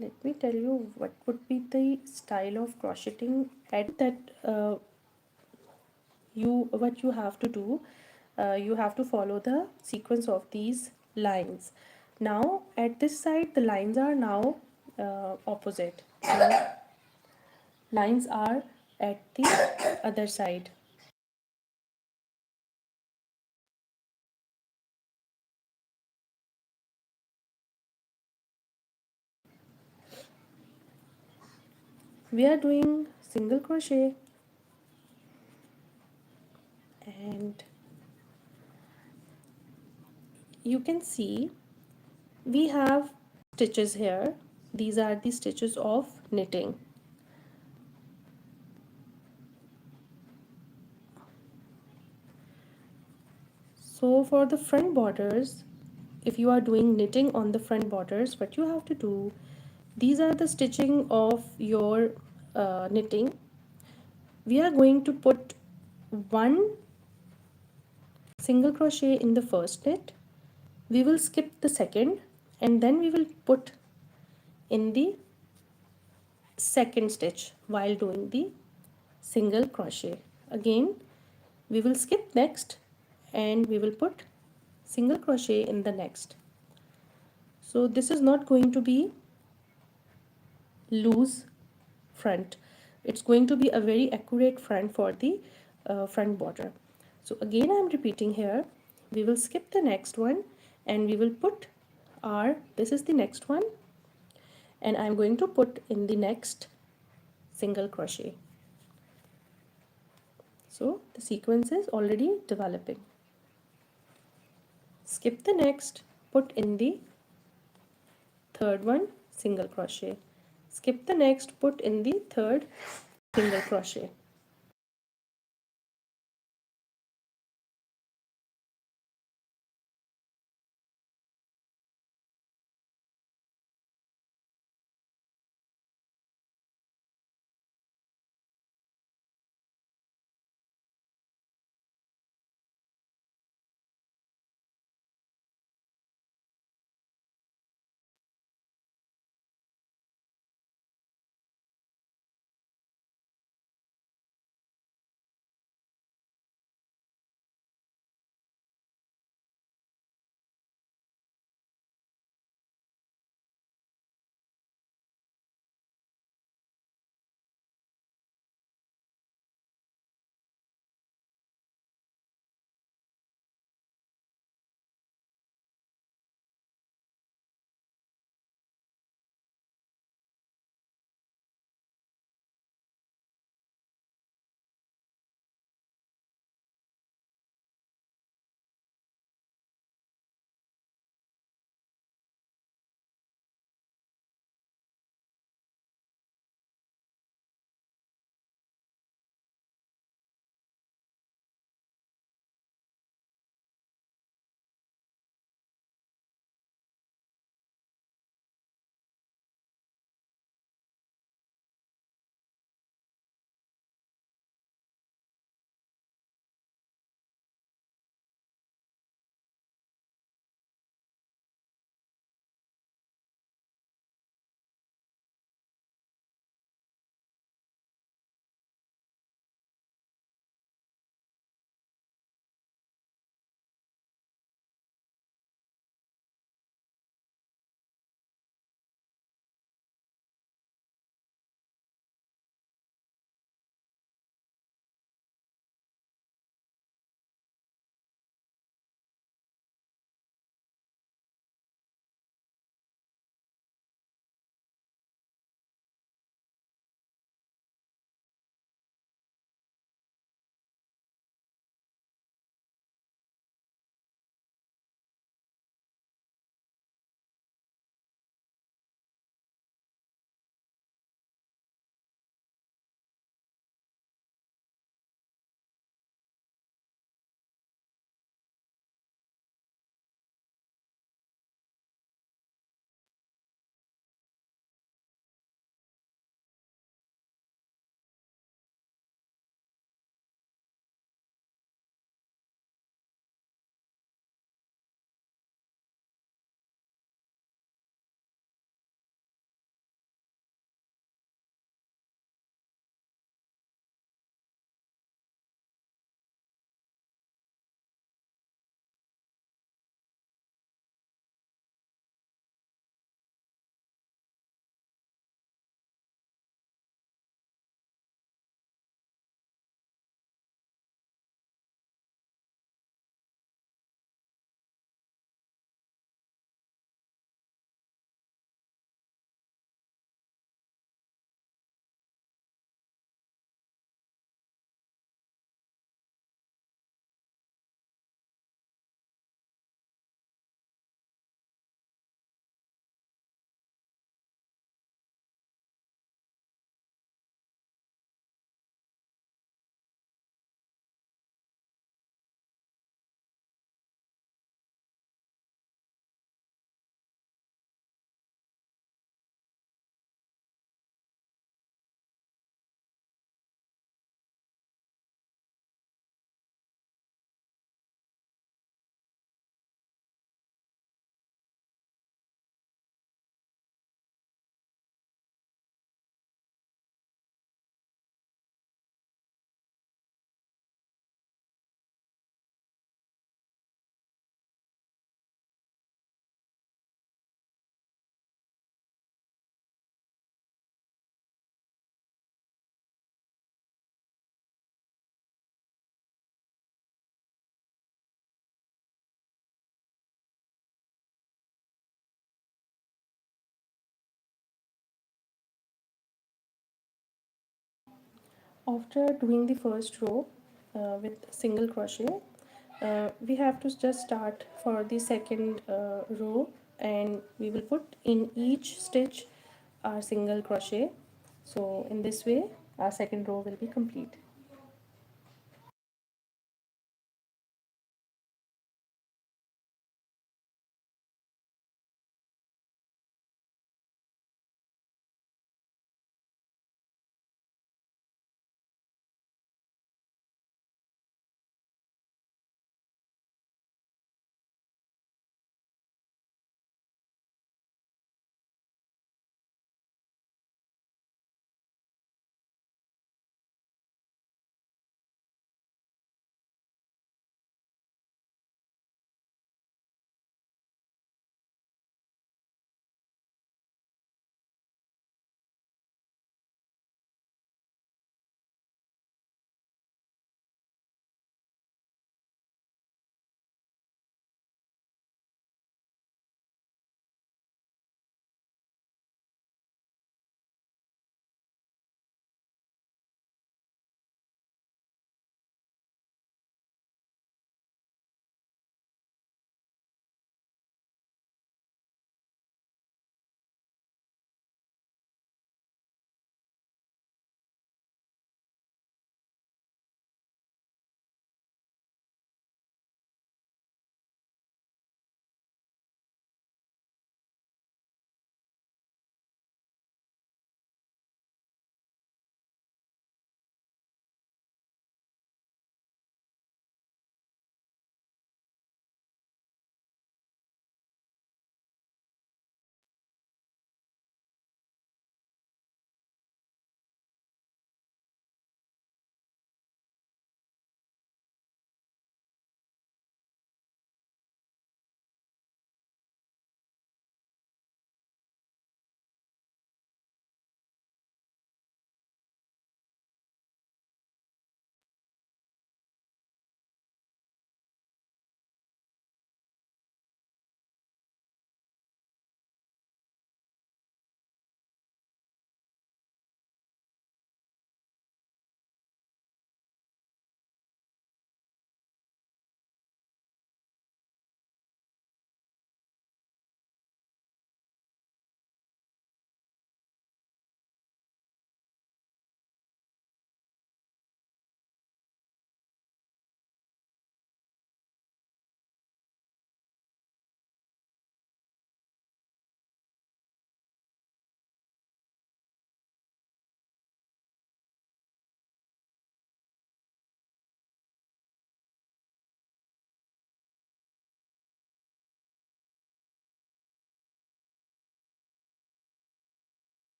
let me tell you what would be the style of crocheting at that what you have to do. You have to follow the sequence of these lines. Now at this side the lines are now opposite, and lines are at the other side. We are doing single crochet, and you can see we have stitches here. These are the stitches of knitting. So for the front borders, if you are doing knitting on the front borders, what you have to do, these are the stitching of your knitting. We are going to put one single crochet in the first knit, we will skip the second, and then we will put in the second stitch while doing the single crochet. Again we will skip next, and we will put single crochet in the next. So this is not going to be loose front, it's going to be a very accurate front for the front border. So again I'm repeating here, we will skip the next one, and we will put our, this is the next one, and I'm going to put in the next single crochet. So the sequence is already developing. Skip the next, put in the third one, single crochet. Skip the next, put in the third, single crochet. After doing the first row with single crochet, we have to just start for the second row, and we will put in each stitch our single crochet. So in this way our second row will be complete.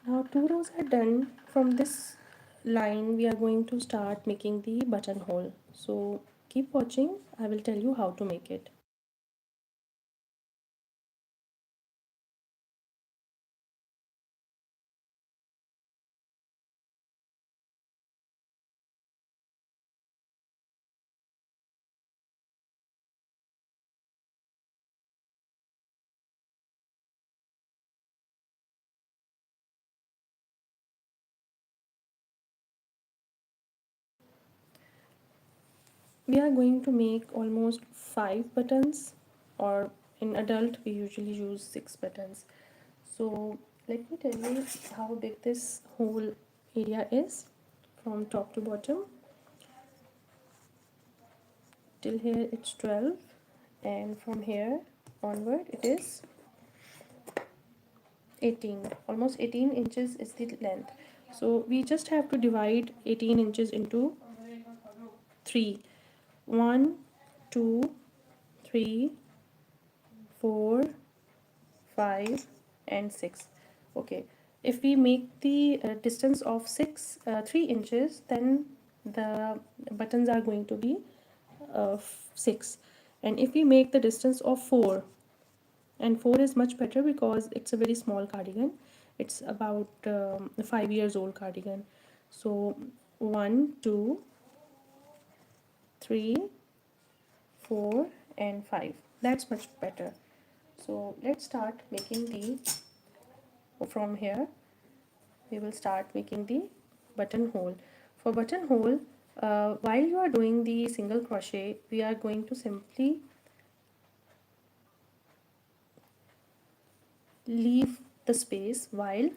Now two rows are done. From this line we are going to start making the buttonhole. So keep watching, I will tell you how to make it. We are going to make almost 5 buttons, or in adult we usually use 6 buttons. So let me tell you how big this whole area is. From top to bottom till here it's 12, and from here onward it is 18. Almost 18 inches is the length. So we just have to divide 18 inches into 3. 1, 2, 3, 4, 5 and 6. Okay, if we make the distance of 3 inches, then the buttons are going to be 6, and if we make the distance of 4, and 4 is much better because it's a very small cardigan, it's about 5 years old cardigan. So 1, 2, 3, 4 and 5, that's much better. So let's start making the from here we will start making the buttonhole. For buttonhole, while you are doing the single crochet, we are going to simply leave the space while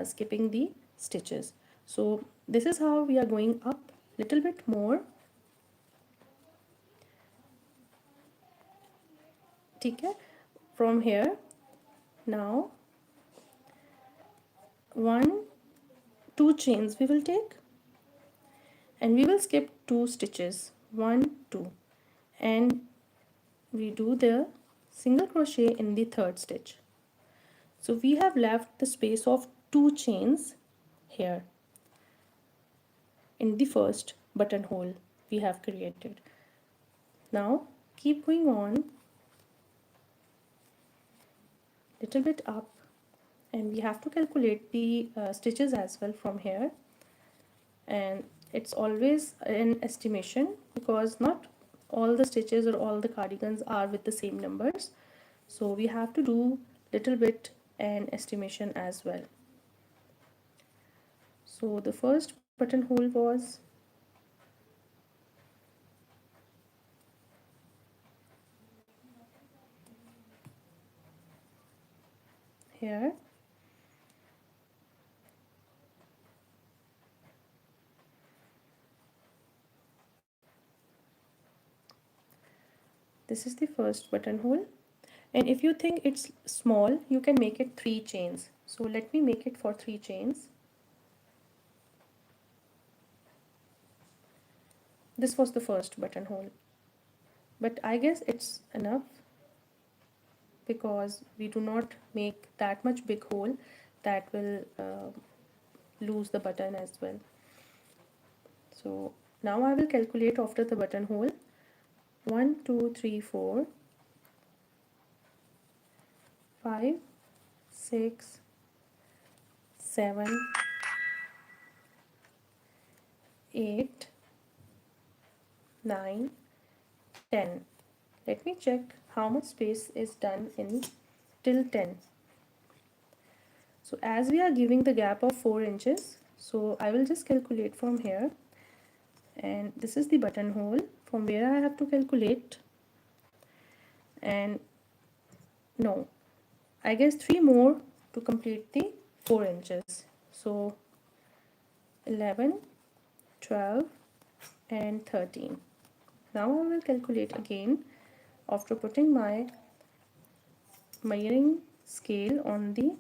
skipping the stitches. So this is how we are going up little bit more. Okay, from here now 2 chains we will take, and we will skip 2 stitches, 1 2, and we do the single crochet in the third stitch. So we have left the space of 2 chains here in the first buttonhole we have created. Now keep going on little bit up, and we have to calculate the stitches as well from here, and it's always an estimation because not all the stitches or all the cardigans are with the same numbers, so we have to do little bit an estimation as well. So the first buttonhole was here, this is the first buttonhole, and if you think it's small you can make it 3 chains. So let me make it for 3 chains. This was the first buttonhole, but I guess it's enough because we do not make that much big hole that will lose the button as well. So now I will calculate after the buttonhole 1 2 3 4 5 6 7 8 9 10. Let me check how much space is done in till 10. So as we are giving the gap of 4 inches, so I will just calculate from here, and this is the buttonhole from where I have to calculate, and no, I guess 3 more to complete the 4 inches. So 11, 12 and 13. Now I will calculate again after putting my measuring scale on the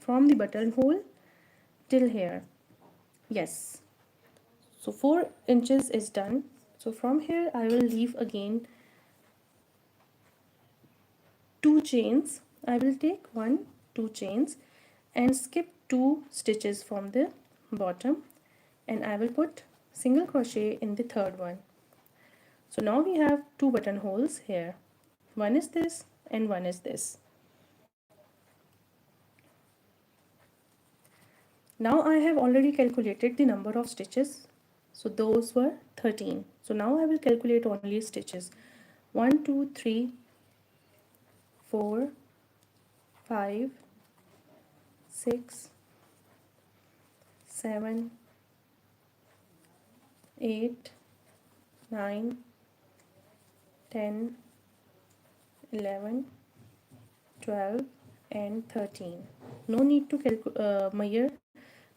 from the buttonhole till here. Yes, so 4 inches is done. So from here I will leave again 2 chains. I will take 2 chains and skip 2 stitches from the bottom, and I will put single crochet in the third one. So now we have 2 buttonholes here. One is this and one is this. Now I have already calculated the number of stitches. So those were 13. So now I will calculate only stitches. 1 2 3 4 5 6 7 8 9 10 11 12 and 13. No need to measure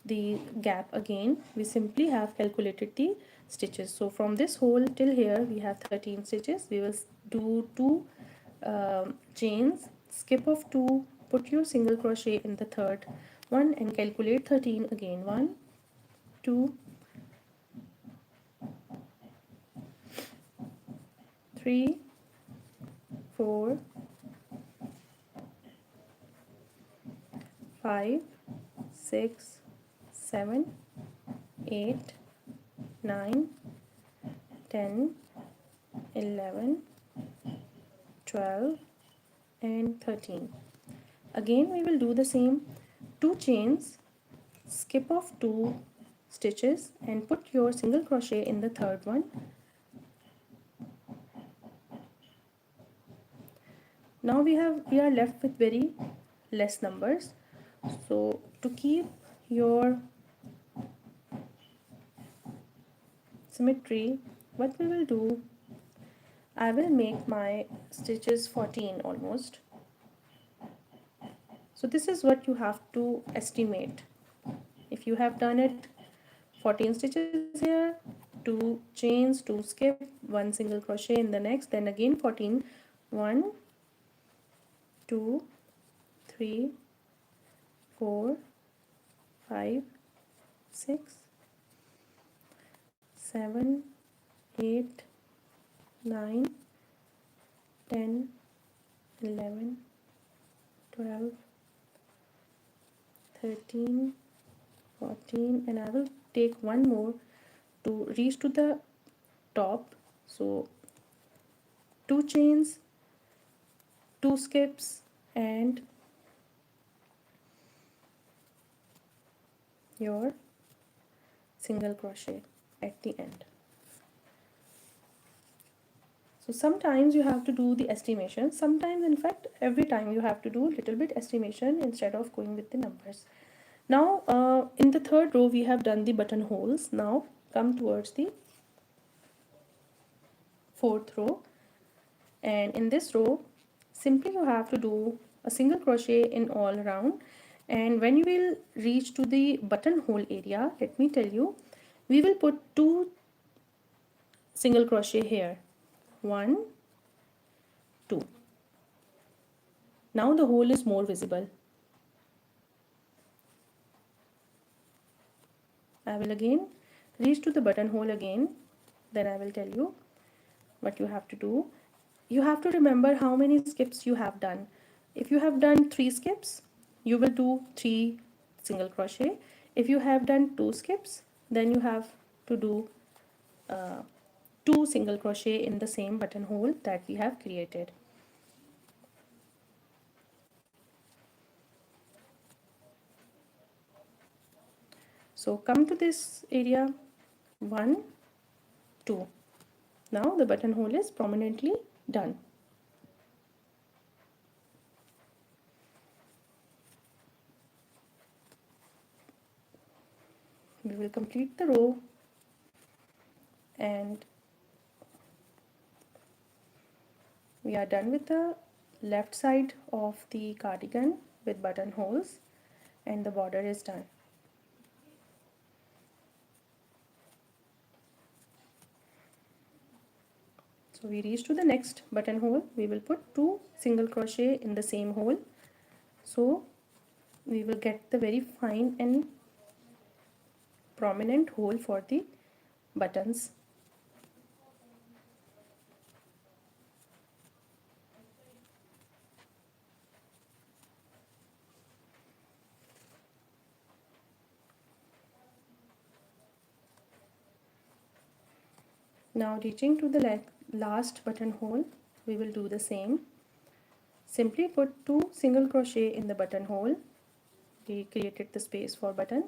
the gap again. We simply have calculated the stitches. So from this hole till here we have 13 stitches. We will do 2 chains, skip of 2, put your single crochet in the third one and calculate 13 again. 1 2 3 4 5 6 7 8 9 10 11 12 and 13. Again we will do the same, 2 chains, skip off 2 stitches and put your single crochet in the third one. Now we are left with very less numbers. So to keep your symmetry, what we will do, I will make my stitches 14 almost. So this is what you have to estimate. If you have done it 14 stitches here, 2 chains, 2 skip, 1 single crochet in the next, then again 14, 1, 2, 3, 4, 5, 6, 7, 8, 9, 10, 11, 12, 13, 14, and I will take one more to reach to the top. So 2 chains, 2 skips, and your single crochet at the end. So sometimes you have to do the estimation, sometimes in fact every time you have to do a little bit estimation instead of going with the numbers. Now in the third row we have done the buttonholes. Now come towards the fourth row, and in this row simply you have to do a single crochet in all round, and when you will reach to the buttonhole area, let me tell you, we will put 2 single crochet here, 1, 2. Now the hole is more visible. I will again reach to the buttonhole again, then I will tell you what you have to do. You have to remember how many skips you have done. If you have done 3 skips, you will do 3 single crochet. If you have done 2 skips, then you have to do 2 single crochet in the same buttonhole that we have created. So come to this area, 1, 2. Now the buttonhole is prominently done. We will complete the row, and we are done with the left side of the cardigan with buttonholes, and the border is done. So we reach to the next buttonhole. We will put 2 single crochet in the same hole. So we will get the very fine and prominent hole for the buttons. Now reaching to the last buttonhole, we will do the same. Simply put 2 single crochet in the buttonhole. We created the space for button,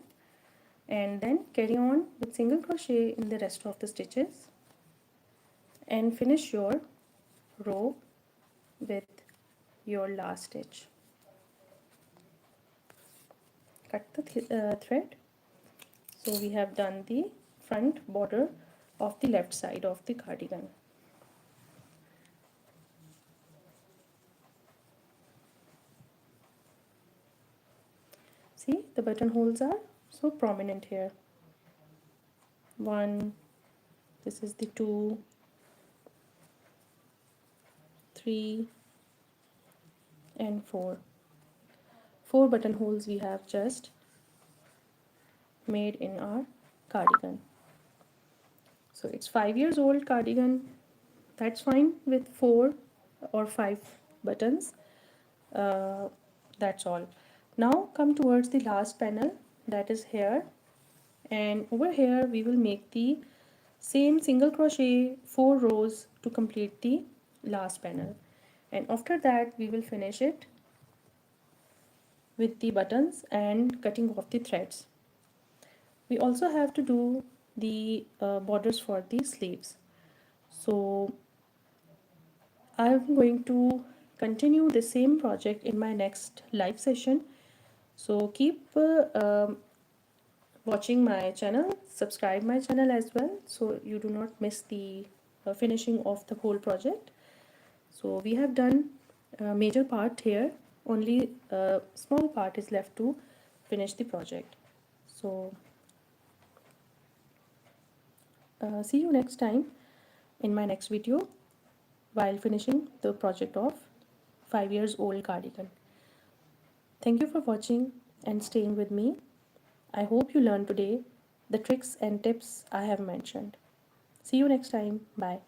and then carry on with single crochet in the rest of the stitches and finish your row with your last stitch. Cut the thread. So we have done the front border of the left side of the cardigan. See, the buttonholes are so prominent here. 1, this is the 2, 3, and 4. 4 buttonholes we have just made in our cardigan. So it's 5 years old cardigan. That's fine with 4 or 5 buttons. That's all. Now come towards the last panel, that is here, and over here we will make the same single crochet 4 rows to complete the last panel, and after that we will finish it with the buttons and cutting off the threads. We also have to do the borders for the sleeves. So I'm going to continue the same project in my next live session. So keep watching my channel. Subscribe my channel as well so you do not miss the finishing of the whole project. So we have done a major part here, only a small part is left to finish the project. So see you next time in my next video while finishing the project of 5 years old cardigan. Thank you for watching and staying with me. I hope you learned today the tricks and tips I have mentioned. See you next time. Bye.